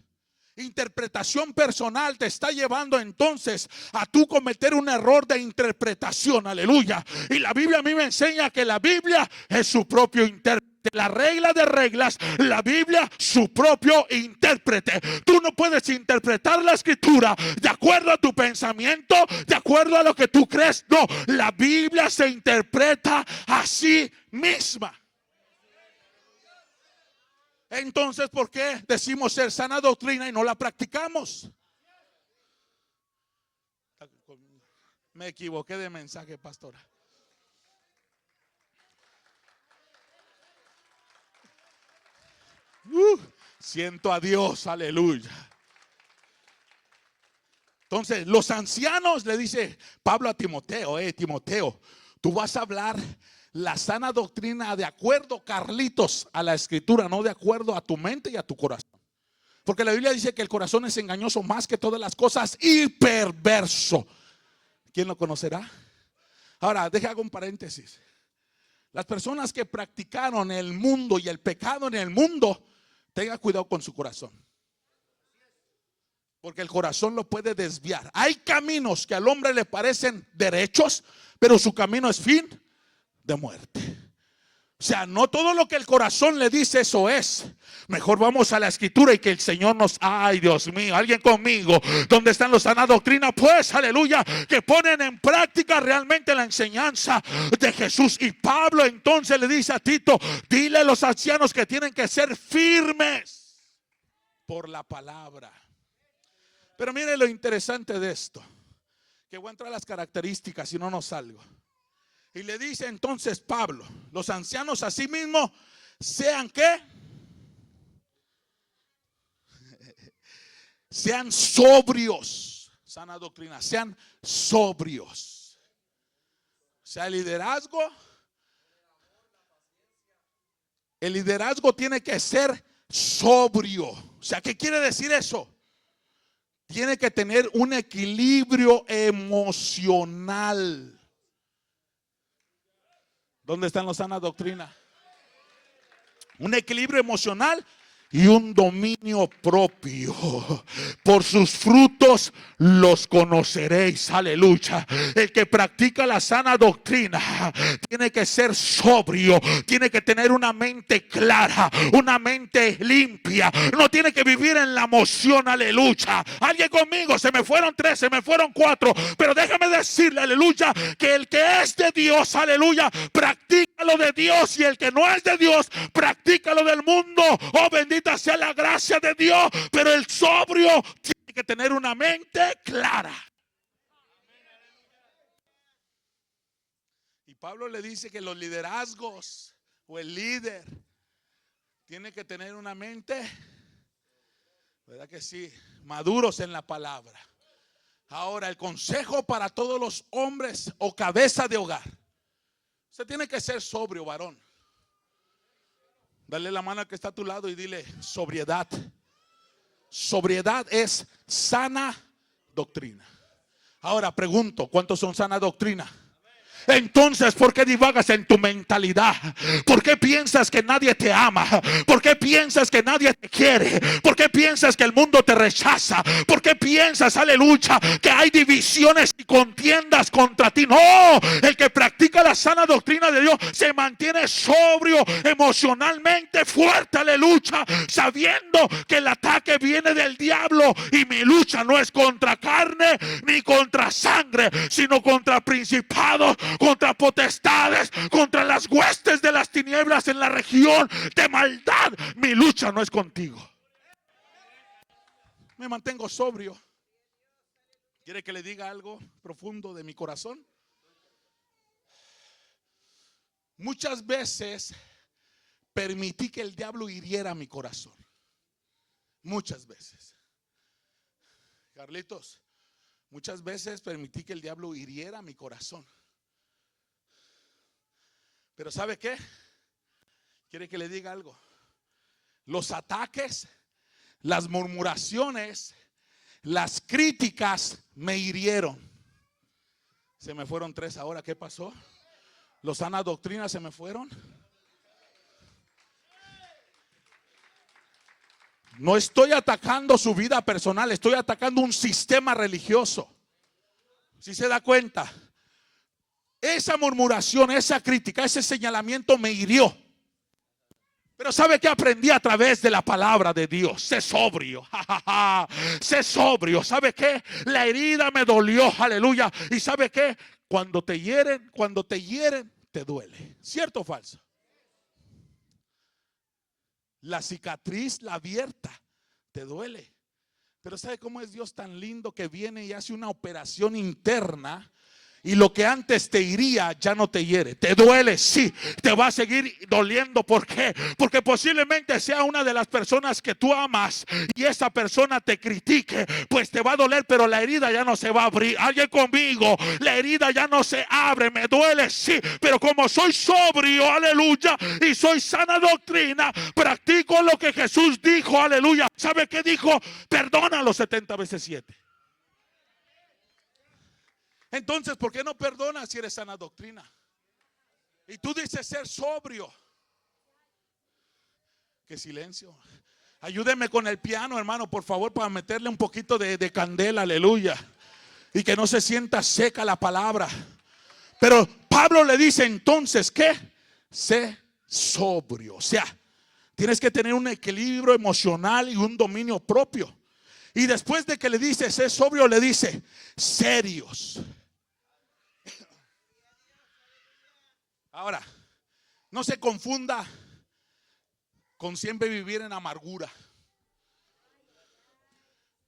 Interpretación personal te está llevando entonces a tú cometer un error de interpretación, aleluya. Y la Biblia a mí me enseña que la Biblia es su propio intérprete. La regla de reglas, la Biblia, su propio intérprete. Tú no puedes interpretar la escritura de acuerdo a tu pensamiento, de acuerdo a lo que tú crees. No, la Biblia se interpreta a sí misma. Entonces, ¿por qué decimos ser sana doctrina y no la practicamos? Me equivoqué de mensaje, pastora. Siento a Dios, aleluya. Entonces los ancianos le dice Pablo a Timoteo, Timoteo, tú vas a hablar la sana doctrina de acuerdo, Carlitos, a la escritura, no de acuerdo a tu mente y a tu corazón. Porque la Biblia dice que el corazón es engañoso más que todas las cosas y perverso. ¿Quién lo conocerá? Ahora, hago un paréntesis. Las personas que practicaron el mundo y el pecado en el mundo, tenga cuidado con su corazón. Porque el corazón lo puede desviar. Hay caminos que al hombre le parecen derechos, pero su camino es fin de muerte. O sea, no todo lo que el corazón le dice eso es. Mejor vamos a la escritura y que el Señor nos... Ay, Dios mío, alguien conmigo. ¿Dónde están los sana doctrina? Pues, aleluya, que ponen en práctica realmente la enseñanza de Jesús. Y Pablo entonces le dice a Tito, dile a los ancianos que tienen que ser firmes por la palabra. Pero mire lo interesante de esto, que voy a entrar a las características y no nos salgo. Y le dice entonces Pablo, los ancianos asimismo sean ¿qué? Sean sobrios. Sana doctrina, sean sobrios. O sea, el liderazgo tiene que ser sobrio. O sea, ¿qué quiere decir eso? Tiene que tener un equilibrio emocional. ¿Dónde están los sana doctrina? Un equilibrio emocional y un dominio propio. Por sus frutos los conoceréis. Aleluya. El que practica la sana doctrina tiene que ser sobrio, tiene que tener una mente clara, una mente limpia. No tiene que vivir en la emoción. Aleluya. Alguien conmigo, se me fueron 3, se me fueron 4, pero déjame decirle, aleluya, que el que es de Dios, aleluya, practica lo de Dios, y el que no es de Dios practica lo del mundo. Oh, bendita sea la gracia de Dios. Pero el sobrio tiene que tener una mente clara. Y Pablo le dice que los liderazgos o el líder tiene que tener una mente, ¿verdad que sí? Maduros en la palabra. Ahora, el consejo para todos los hombres o cabeza de hogar: usted tiene que ser sobrio, varón. Dale la mano al que está a tu lado y dile: sobriedad. Sobriedad es sana doctrina. Ahora pregunto, ¿cuántos son sana doctrina? Entonces, ¿por qué divagas en tu mentalidad? ¿Por qué piensas que nadie te ama? ¿Por qué piensas que nadie te quiere? ¿Por qué piensas que el mundo te rechaza? ¿Por qué piensas, aleluya, que hay divisiones y contiendas contra ti? No, el que practica la sana doctrina de Dios se mantiene sobrio, emocionalmente fuerte, aleluya, sabiendo que el ataque viene del diablo, y mi lucha no es contra carne ni contra sangre, sino contra principados, contra potestades, contra las huestes de las tinieblas en la región de maldad. Mi lucha no es contigo. Me mantengo sobrio. ¿Quiere que le diga algo profundo de mi corazón? Muchas veces permití que el diablo hiriera mi corazón. Muchas veces. Carlitos, muchas veces permití que el diablo hiriera mi corazón. Pero ¿sabe qué? ¿Quiere que le diga algo? Los ataques, las murmuraciones, las críticas me hirieron. Se me fueron 3 ahora. ¿Qué pasó? Los sana doctrina se me fueron. No estoy atacando su vida personal, estoy atacando un sistema religioso. ¿Sí se da cuenta? Esa murmuración, esa crítica, ese señalamiento me hirió. Pero ¿sabe qué aprendí a través de la palabra de Dios? Sé sobrio. Sé sobrio. ¿Sabe qué? La herida me dolió. Aleluya. ¿Y sabe qué? Cuando te hieren, te duele. ¿Cierto o falso? La cicatriz, la abierta, te duele. Pero ¿sabe cómo es Dios tan lindo que viene y hace una operación interna? Y lo que antes te iría ya no te hiere. Te duele, sí, te va a seguir doliendo. ¿Por qué? Porque posiblemente sea una de las personas que tú amas y esa persona te critique, pues te va a doler, pero la herida ya no se va a abrir. Alguien conmigo, la herida ya no se abre. Me duele, sí, pero como soy sobrio, aleluya, y soy sana doctrina, practico lo que Jesús dijo, aleluya. ¿Sabe qué dijo? Perdona los 70 veces 7. Entonces, ¿por qué no perdonas si eres sana doctrina? Y tú dices ser sobrio. Qué silencio. Ayúdeme con el piano, hermano, por favor, para meterle un poquito de candela, aleluya. Y que no se sienta seca la palabra. Pero Pablo le dice entonces, ¿qué? Sé sobrio. O sea, tienes que tener un equilibrio emocional y un dominio propio. Y después de que le dice sé sobrio, le dice serios. Ahora, no se confunda con siempre vivir en amargura.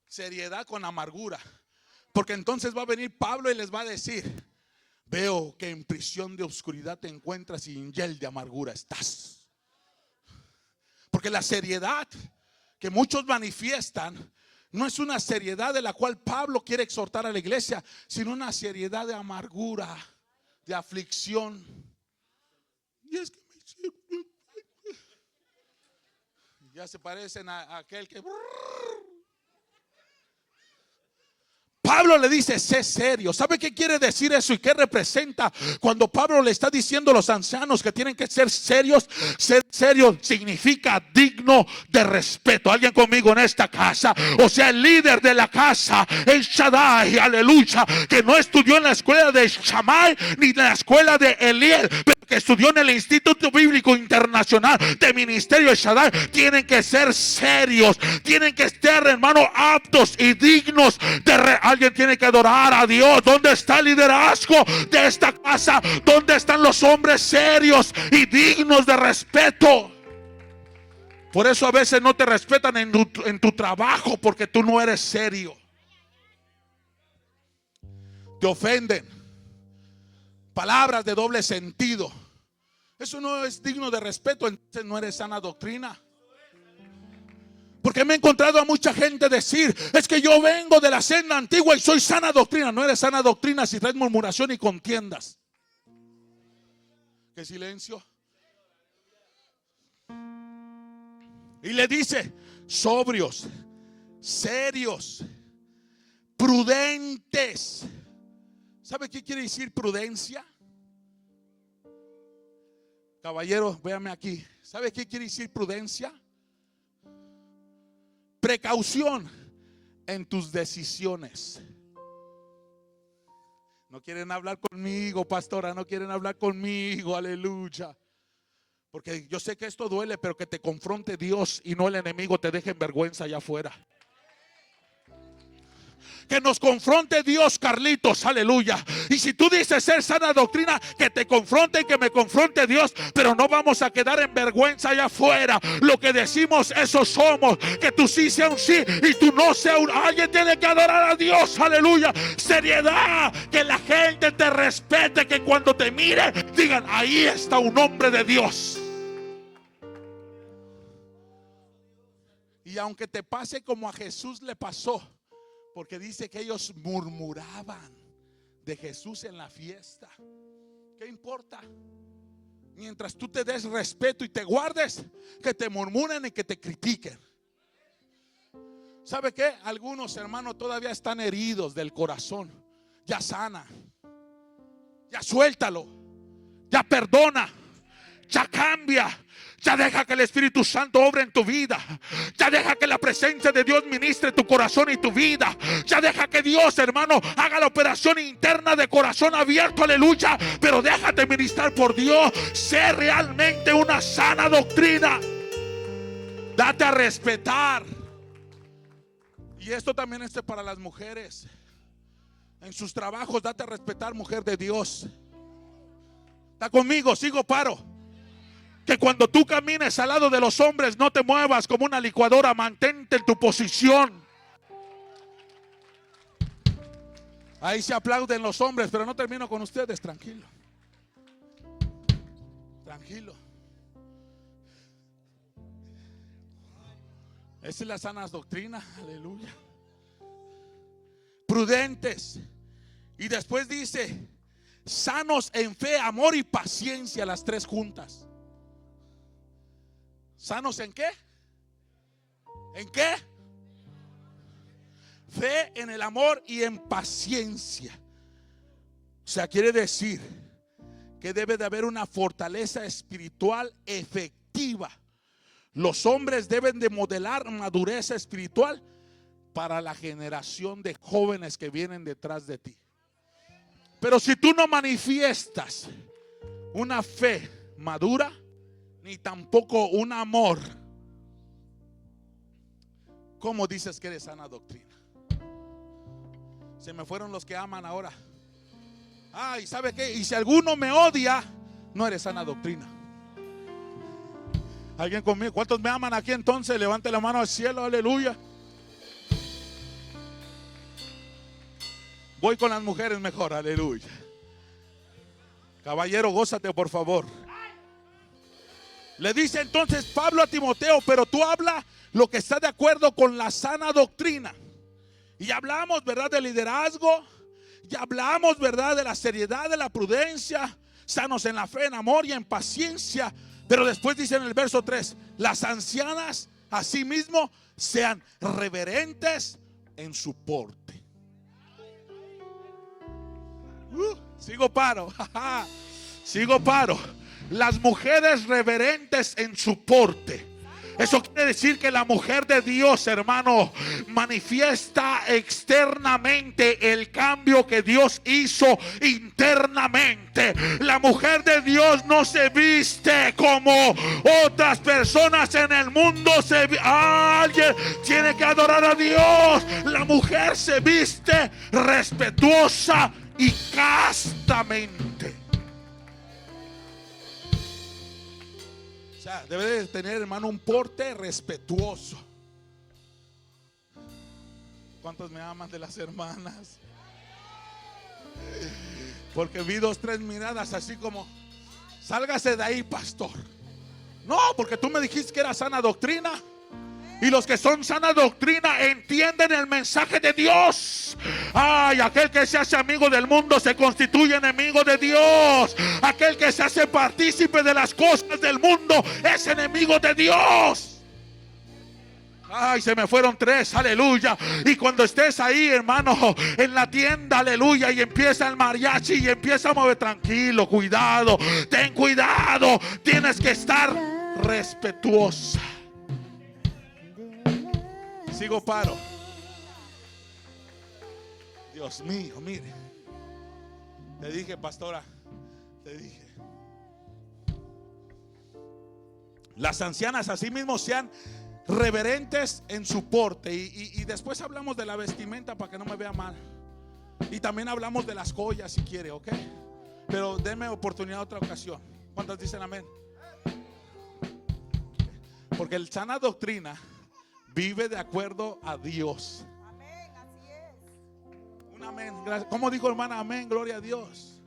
Seriedad con amargura. Porque entonces va a venir Pablo y les va a decir: veo que en prisión de oscuridad te encuentras y en hiel de amargura estás. Porque la seriedad que muchos manifiestan no es una seriedad de la cual Pablo quiere exhortar a la iglesia, sino una seriedad de amargura, de aflicción. Y es que ya se parecen a aquel que Pablo le dice, sé serio. ¿Sabe qué quiere decir eso y qué representa cuando Pablo le está diciendo a los ancianos que tienen que ser serios? Ser serio significa digno de respeto. Alguien conmigo en esta casa, o sea, el líder de la casa, el Shaddai, aleluya, que no estudió en la escuela de Shammai ni en la escuela de Eliel, pero que estudió en el Instituto Bíblico Internacional de Ministerio de Shaddai. Tienen que ser serios, tienen que estar, hermano, aptos y dignos de alguien tiene que adorar a Dios. ¿Dónde está el liderazgo de esta casa? ¿Dónde están los hombres serios y dignos de respeto? Por eso a veces no te respetan en tu trabajo, porque tú no eres serio. Te ofenden. Palabras de doble sentido. Eso no es digno de respeto. Entonces no eres sana doctrina. Porque me he encontrado a mucha gente decir, es que yo vengo de la senda antigua y soy sana doctrina. No eres sana doctrina si traes murmuración y contiendas. ¿Qué silencio? Y le dice, sobrios, serios, prudentes. ¿Sabe qué quiere decir prudencia? Caballero, véame aquí. ¿Sabe qué quiere decir prudencia? Precaución en tus decisiones. No quieren hablar conmigo, pastora, no quieren hablar conmigo, aleluya. Porque yo sé que esto duele, pero que te confronte Dios y no el enemigo te deje en vergüenza allá afuera. Que nos confronte Dios, Carlitos, aleluya. Y si tú dices ser sana doctrina, que te confronte y que me confronte Dios. Pero no vamos a quedar en vergüenza allá afuera. Lo que decimos, eso somos. Que tú sí sea un sí y tú no sea un. Alguien tiene que adorar a Dios, aleluya. Seriedad, que la gente te respete. Que cuando te mire digan, ahí está un hombre de Dios. Y aunque te pase como a Jesús le pasó, porque dice que ellos murmuraban de Jesús en la fiesta. ¿Qué importa? Mientras tú te des respeto y te guardes, que te murmuren y que te critiquen. ¿Sabe qué? Algunos hermanos todavía están heridos del corazón. Ya sana, ya suéltalo, ya perdona, ya cambia. Ya deja que el Espíritu Santo obre en tu vida. Ya deja que la presencia de Dios ministre tu corazón y tu vida. Ya deja que Dios, hermano, haga la operación interna de corazón abierto, aleluya. Pero déjate ministrar por Dios. Sé realmente una sana doctrina. Date a respetar. Y esto también es para las mujeres. En sus trabajos, date a respetar, mujer de Dios. ¿Está conmigo? Sigo, paro. Que cuando tú camines al lado de los hombres no te muevas como una licuadora, mantente en tu posición. Ahí se aplauden los hombres, pero no termino con ustedes, tranquilo. Tranquilo. Esa es la sana doctrina, aleluya. Prudentes. Y después dice, sanos en fe, amor y paciencia, las tres juntas. ¿Sanos en qué? ¿En qué? Fe, en el amor y en paciencia. O sea, quiere decir que debe de haber una fortaleza espiritual efectiva. Los hombres deben de modelar madurez espiritual para la generación de jóvenes que vienen detrás de ti. Pero si tú no manifiestas una fe madura, ni tampoco un amor, ¿cómo dices que eres sana doctrina? Se me fueron los que aman ahora. ¿Y sabe qué? Y si alguno me odia, no eres sana doctrina. ¿Alguien conmigo? ¿Cuántos me aman aquí entonces? Levante la mano al cielo, aleluya. Voy con las mujeres mejor, aleluya. Caballero, gózate por favor. Le dice entonces Pablo a Timoteo, pero tú habla lo que está de acuerdo con la sana doctrina. Y hablamos, ¿verdad?, del liderazgo. Y hablamos, ¿verdad?, de la seriedad, de la prudencia. Sanos en la fe, en amor y en paciencia. Pero después dice en el verso 3, las ancianas asimismo sean reverentes en su porte. Sigo paro. Sigo paro. Las mujeres reverentes en su porte. Eso quiere decir que la mujer de Dios, hermano, manifiesta externamente el cambio que Dios hizo internamente. La mujer de Dios no se viste como otras personas en el mundo. Alguien tiene que adorar a Dios. La mujer se viste respetuosa y castamente. O sea, debe de tener, hermano, un porte respetuoso. ¿Cuántos me aman de las hermanas? Porque vi 2, 3 miradas así como: sálgase de ahí, pastor. No, porque tú me dijiste que era sana doctrina. Y los que son sana doctrina entienden el mensaje de Dios. Ay, aquel que se hace amigo del mundo se constituye enemigo de Dios. Aquel que se hace partícipe de las cosas del mundo es enemigo de Dios. Ay, se me fueron 3, aleluya. Y cuando estés ahí, hermano, en la tienda, aleluya, y empieza el mariachi y empieza a mover, tranquilo, cuidado, ten cuidado. Tienes que estar respetuosa. Sigo paro. Dios mío, mire. Te dije, pastora, te dije. Las ancianas así mismo sean reverentes en su porte. Y después hablamos de la vestimenta para que no me vea mal. Y también hablamos de las joyas si quiere, ¿ok? Pero denme oportunidad otra ocasión. ¿Cuántos dicen amén? Porque el sana doctrina vive de acuerdo a Dios. Amén, así es. Un amén. Gracias. ¿Cómo dijo hermana? Amén, gloria a Dios.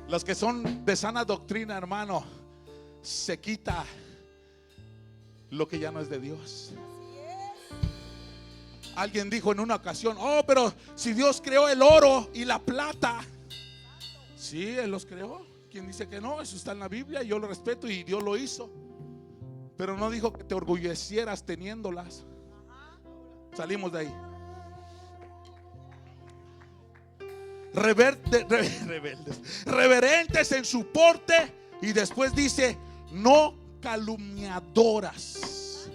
Los que son de sana doctrina, hermano, se quita lo que ya no es de Dios. Alguien dijo en una ocasión: oh, pero si Dios creó el oro y la plata. Sí, Él los creó. ¿Quién dice que no? Eso está en la Biblia y yo lo respeto y Dios lo hizo. Pero no dijo que te orgullecieras teniéndolas. Salimos de ahí. Reverentes en su porte. Y después dice: no calumniadoras.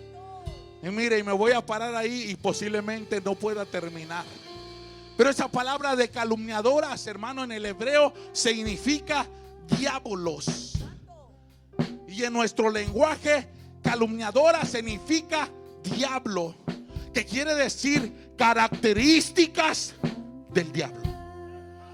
Y mire, y me voy a parar ahí y posiblemente no pueda terminar. Pero esa palabra de calumniadoras, hermano, en el hebreo significa diabolos. Y en nuestro lenguaje, calumniadora significa diablo, que quiere decir características del diablo.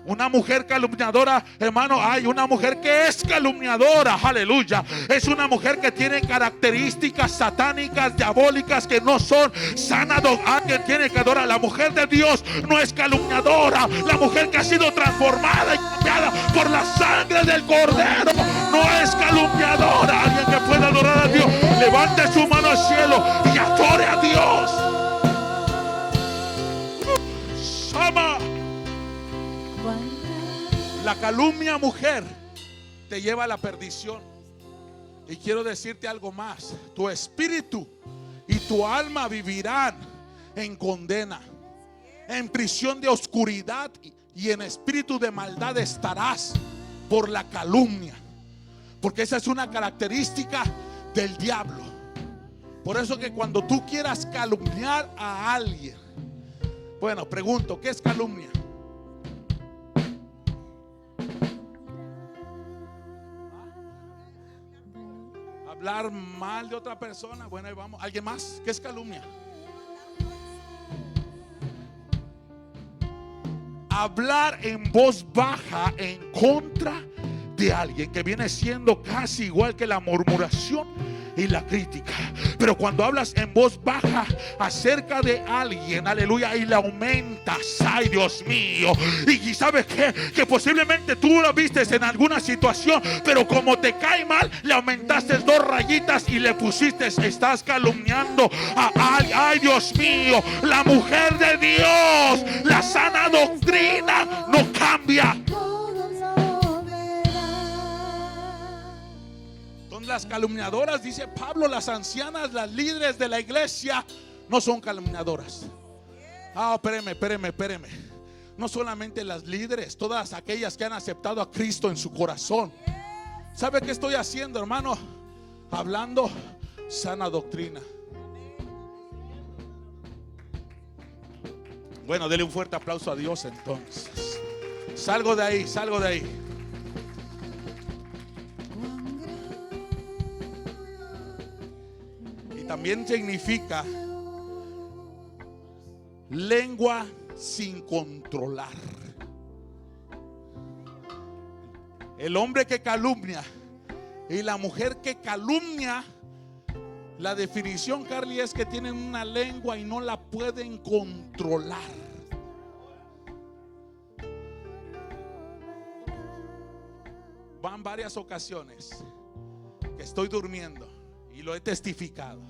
Una mujer calumniadora, hermano, hay una mujer que es calumniadora, aleluya. Es una mujer que tiene características satánicas, diabólicas, que no son sanas. Alguien tiene que adorar. La mujer de Dios no es calumniadora. La mujer que ha sido transformada y cambiada por la sangre del Cordero no es calumniadora. Alguien que pueda adorar a Dios, levante su mano al cielo y adore a Dios. Sama. La calumnia, mujer, te lleva a la perdición. Y quiero decirte algo más: tu espíritu y tu alma vivirán en condena, en prisión de oscuridad, y en espíritu de maldad estarás por la calumnia. Porque esa es una característica del diablo. Por eso que cuando tú quieras calumniar a alguien, bueno, pregunto, ¿qué es calumnia? Hablar mal de otra persona. Bueno, ahí vamos. ¿Alguien más? ¿Qué es calumnia? Hablar en voz baja en contra de alguien, que viene siendo casi igual que la murmuración y la crítica. Pero cuando hablas en voz baja acerca de alguien, aleluya, y le aumentas, ay Dios mío, y sabes qué, que posiblemente tú lo vistes en alguna situación, pero como te cae mal, le aumentaste 2 rayitas y le pusiste, estás calumniando a alguien. Ay Dios mío, la mujer de Dios, la sana doctrina no cambia. Las calumniadoras, dice Pablo, las ancianas, las líderes de la iglesia no son calumniadoras. Ah, espéreme. No solamente las líderes, todas aquellas que han aceptado a Cristo en su corazón. ¿Sabe qué estoy haciendo, hermano? Hablando sana doctrina. Bueno, dele un fuerte aplauso a Dios entonces. Salgo de ahí, salgo de ahí. Y también significa lengua sin controlar. El hombre que calumnia y la mujer que calumnia, la definición, Carly, es que tienen una lengua y no la pueden controlar. Van varias ocasiones que estoy durmiendo y lo he testificado.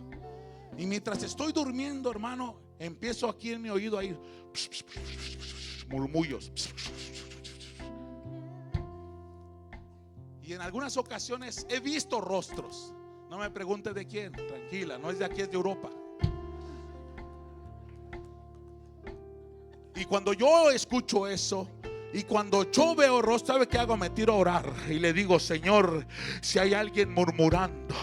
Y mientras estoy durmiendo, hermano, empiezo aquí en mi oído a ir murmullos. Y en algunas ocasiones he visto rostros. No me pregunte de quién, tranquila, no es de aquí, es de Europa. Y cuando yo escucho eso, y cuando yo veo rostro, ¿sabe qué hago? Me tiro a orar y le digo: Señor, si hay alguien murmurando,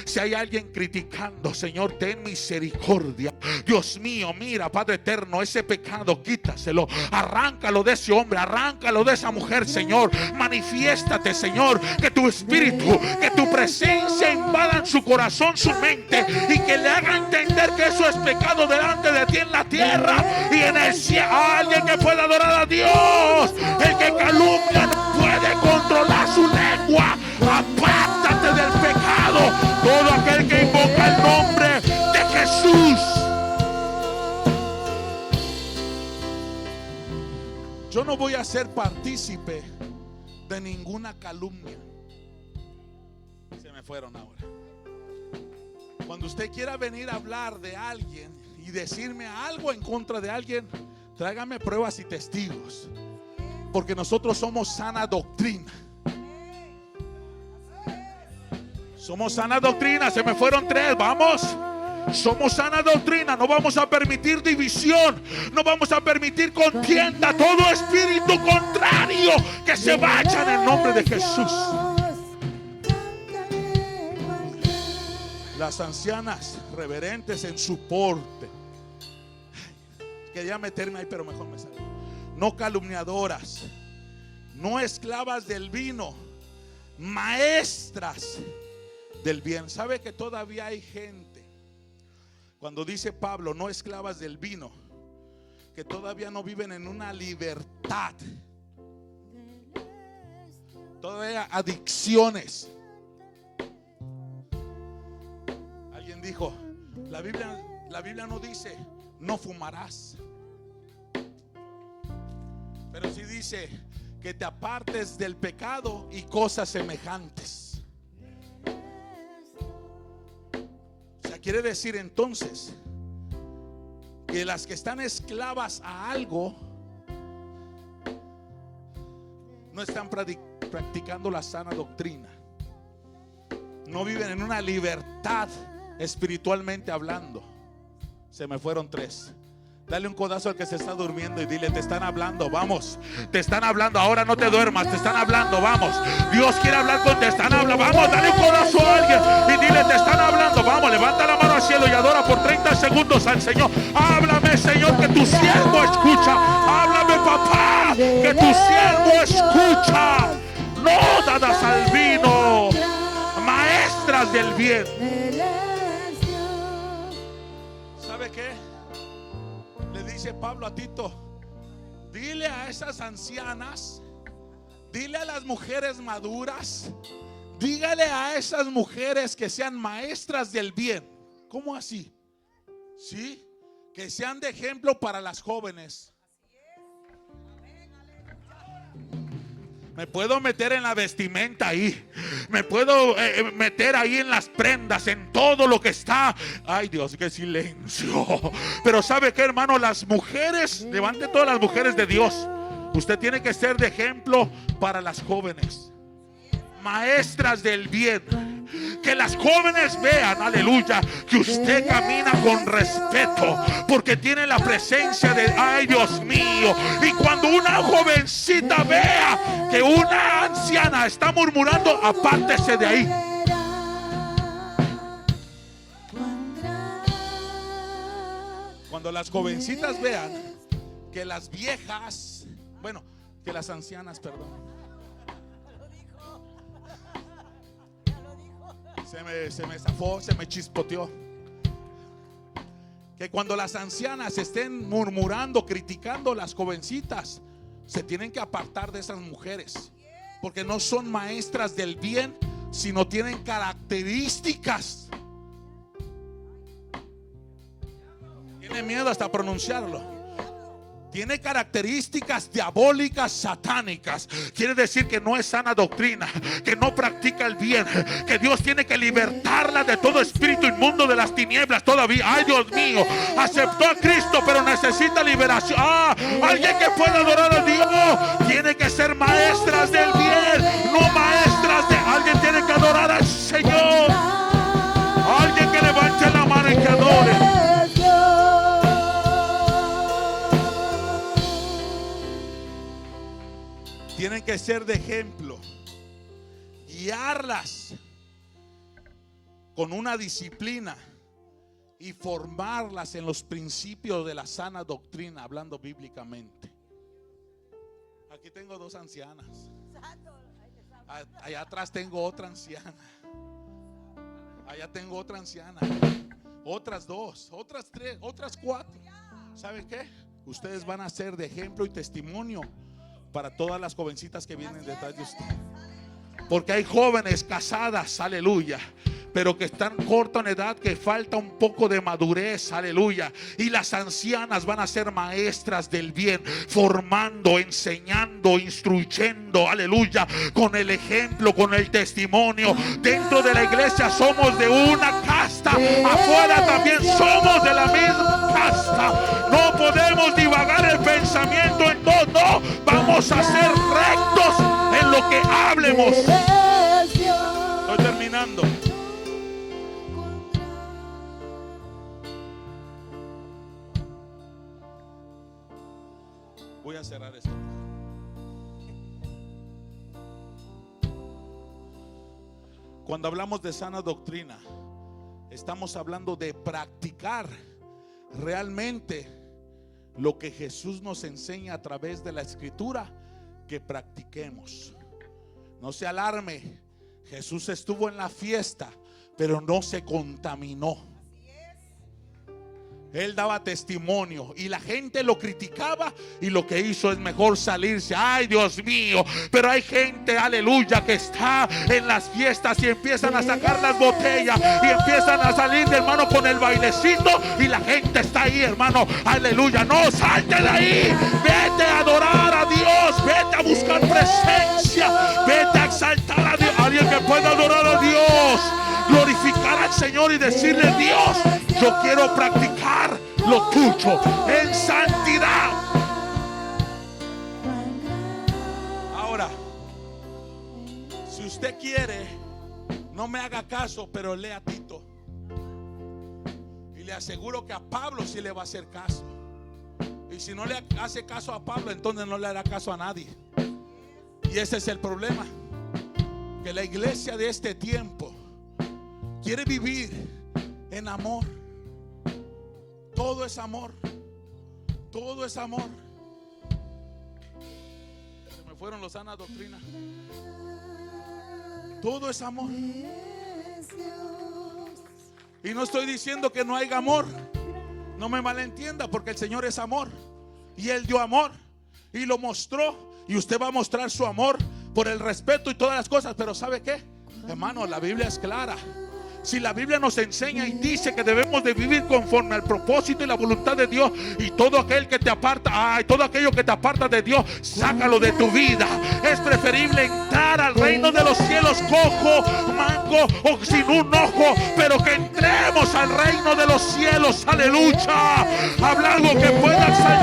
si hay alguien criticando, Señor, ten misericordia. Dios mío, mira, Padre eterno, ese pecado quítaselo, arráncalo de ese hombre, arráncalo de esa mujer, Señor. Manifiéstate, Señor, que tu espíritu, que tu presencia invadan su corazón, su mente, y que le haga entender que eso es pecado delante de ti en la tierra y en el cielo. Alguien que pueda adorar a Dios. El que calumnia no puede controlar su lengua. Apártate del pecado. Todo aquel que invoca el nombre de Jesús. Yo no voy a ser partícipe de ninguna calumnia. Se me fueron ahora. Cuando usted quiera venir a hablar de alguien y decirme algo en contra de alguien, tráigame pruebas y testigos. Porque nosotros somos sana doctrina. Somos sana doctrina. Se me fueron 3, vamos. Somos sana doctrina. No vamos a permitir división. No vamos a permitir contienda. Todo espíritu contrario que se vaya en el nombre de Jesús. Las ancianas reverentes en su porte. Quería meterme ahí, pero mejor me salgo. No calumniadoras, no esclavas del vino, maestras del bien. ¿Sabe que todavía hay gente, cuando dice Pablo, no esclavas del vino, que todavía no viven en una libertad? Todavía adicciones. Alguien dijo, la Biblia no dice no fumarás, pero sí dice que te apartes del pecado y cosas semejantes. O sea, quiere decir entonces que las que están esclavas a algo no están practicando la sana doctrina. No viven en una libertad espiritualmente hablando. Se me fueron 3. Dale un codazo al que se está durmiendo y dile: te están hablando, vamos. Te están hablando, ahora no te duermas. Te están hablando, vamos. Dios quiere hablar con, te están hablando, vamos. Dale un codazo a alguien y dile: te están hablando, vamos. Levanta la mano al cielo y adora por 30 segundos al Señor. Háblame, Señor, que tu siervo escucha. Háblame, papá, que tu siervo escucha. No dadas al vino, maestras del bien. ¿Sabe qué? Le dice Pablo a Tito: dile a esas ancianas, dile a las mujeres maduras, dígale a esas mujeres que sean maestras del bien. ¿Cómo así? Sí, que sean de ejemplo para las jóvenes. Me puedo meter en la vestimenta ahí. Me puedo meter ahí en las prendas, en todo lo que está. Ay, Dios, qué silencio. Pero ¿sabe qué, hermano? Las mujeres, levante todas las mujeres de Dios. Usted tiene que ser de ejemplo para las jóvenes. maestras del bien. Que las jóvenes vean, aleluya, que usted camina con respeto, porque tiene la presencia de, ay Dios mío. Y cuando una jovencita vea que una anciana está murmurando, apártese de ahí. Cuando las jovencitas vean que las viejas, bueno, que las ancianas, perdón, se me zafó, se me chispoteó. Que cuando las ancianas estén murmurando, criticando, las jovencitas se tienen que apartar de esas mujeres, porque no son maestras del bien, sino tienen características. Tiene miedo hasta pronunciarlo. Tiene características diabólicas, satánicas. Quiere decir que no es sana doctrina, que no practica el bien, que Dios tiene que libertarla de todo espíritu inmundo de las tinieblas todavía. Ay Dios mío, aceptó a Cristo pero necesita liberación. Alguien que pueda adorar a Dios tiene que ser maestras del bien, no maestras de... Alguien tiene que adorar al Señor. Alguien que levante la mano y que adore. Tienen que ser de ejemplo, guiarlas con una disciplina y formarlas en los principios de la sana doctrina, hablando bíblicamente. Aquí tengo dos ancianas. Allá atrás tengo otra anciana. Allá tengo otra anciana. Otras dos, otras tres, otras cuatro. ¿Saben qué? Ustedes van a ser de ejemplo y testimonio para todas las jovencitas que vienen detrás de usted. Porque hay jóvenes casadas, aleluya, pero que están cortos en edad, que falta un poco de madurez, aleluya. Y las ancianas van a ser maestras del bien, formando, enseñando, instruyendo, aleluya, con el ejemplo, con el testimonio. Dentro de la iglesia somos de una casta, afuera también somos de la misma casta. No podemos divagar el pensamiento en todo, no, vamos a ser rectos en lo que hablemos. Estoy terminando. Voy a cerrar esto. Cuando hablamos de sana doctrina, estamos hablando de practicar realmente lo que Jesús nos enseña a través de la Escritura, que practiquemos. No se alarme, Jesús estuvo en la fiesta, pero no se contaminó. Él daba testimonio y la gente lo criticaba, y lo que hizo es mejor salirse. Ay Dios mío, pero hay gente, aleluya, que está en las fiestas y empiezan a sacar las botellas y empiezan a salir, hermano, con el bailecito, y la gente está ahí, hermano, aleluya. No, salte de ahí, vete a adorar a Dios, vete a buscar presencia, vete a exaltar a Dios. Alguien que pueda adorar a Dios, glorificar al Señor y decirle: Dios, yo quiero practicar lo tuyo en santidad. Ahora, si usted quiere, no me haga caso, pero lea Tito, y le aseguro que a Pablo sí le va a hacer caso. Y si no le hace caso a Pablo, entonces no le hará caso a nadie. Y ese es el problema, que la iglesia de este tiempo quiere vivir en amor. Todo es amor. Todo es amor. Se me fueron los sana doctrina. Todo es amor. Y no estoy diciendo que no haya amor. No me malentienda, porque el Señor es amor. Y Él dio amor y lo mostró. Y usted va a mostrar su amor por el respeto y todas las cosas. Pero ¿sabe qué? Hermano, la Biblia es clara. Si la Biblia nos enseña y dice que debemos de vivir conforme al propósito y la voluntad de Dios, y todo aquel que te aparta, todo aquello que te aparta de Dios, sácalo de tu vida. Es preferible entrar al reino de los cielos cojo, manco o sin un ojo, pero que entremos al reino de los cielos, aleluya, hablando que pueda salir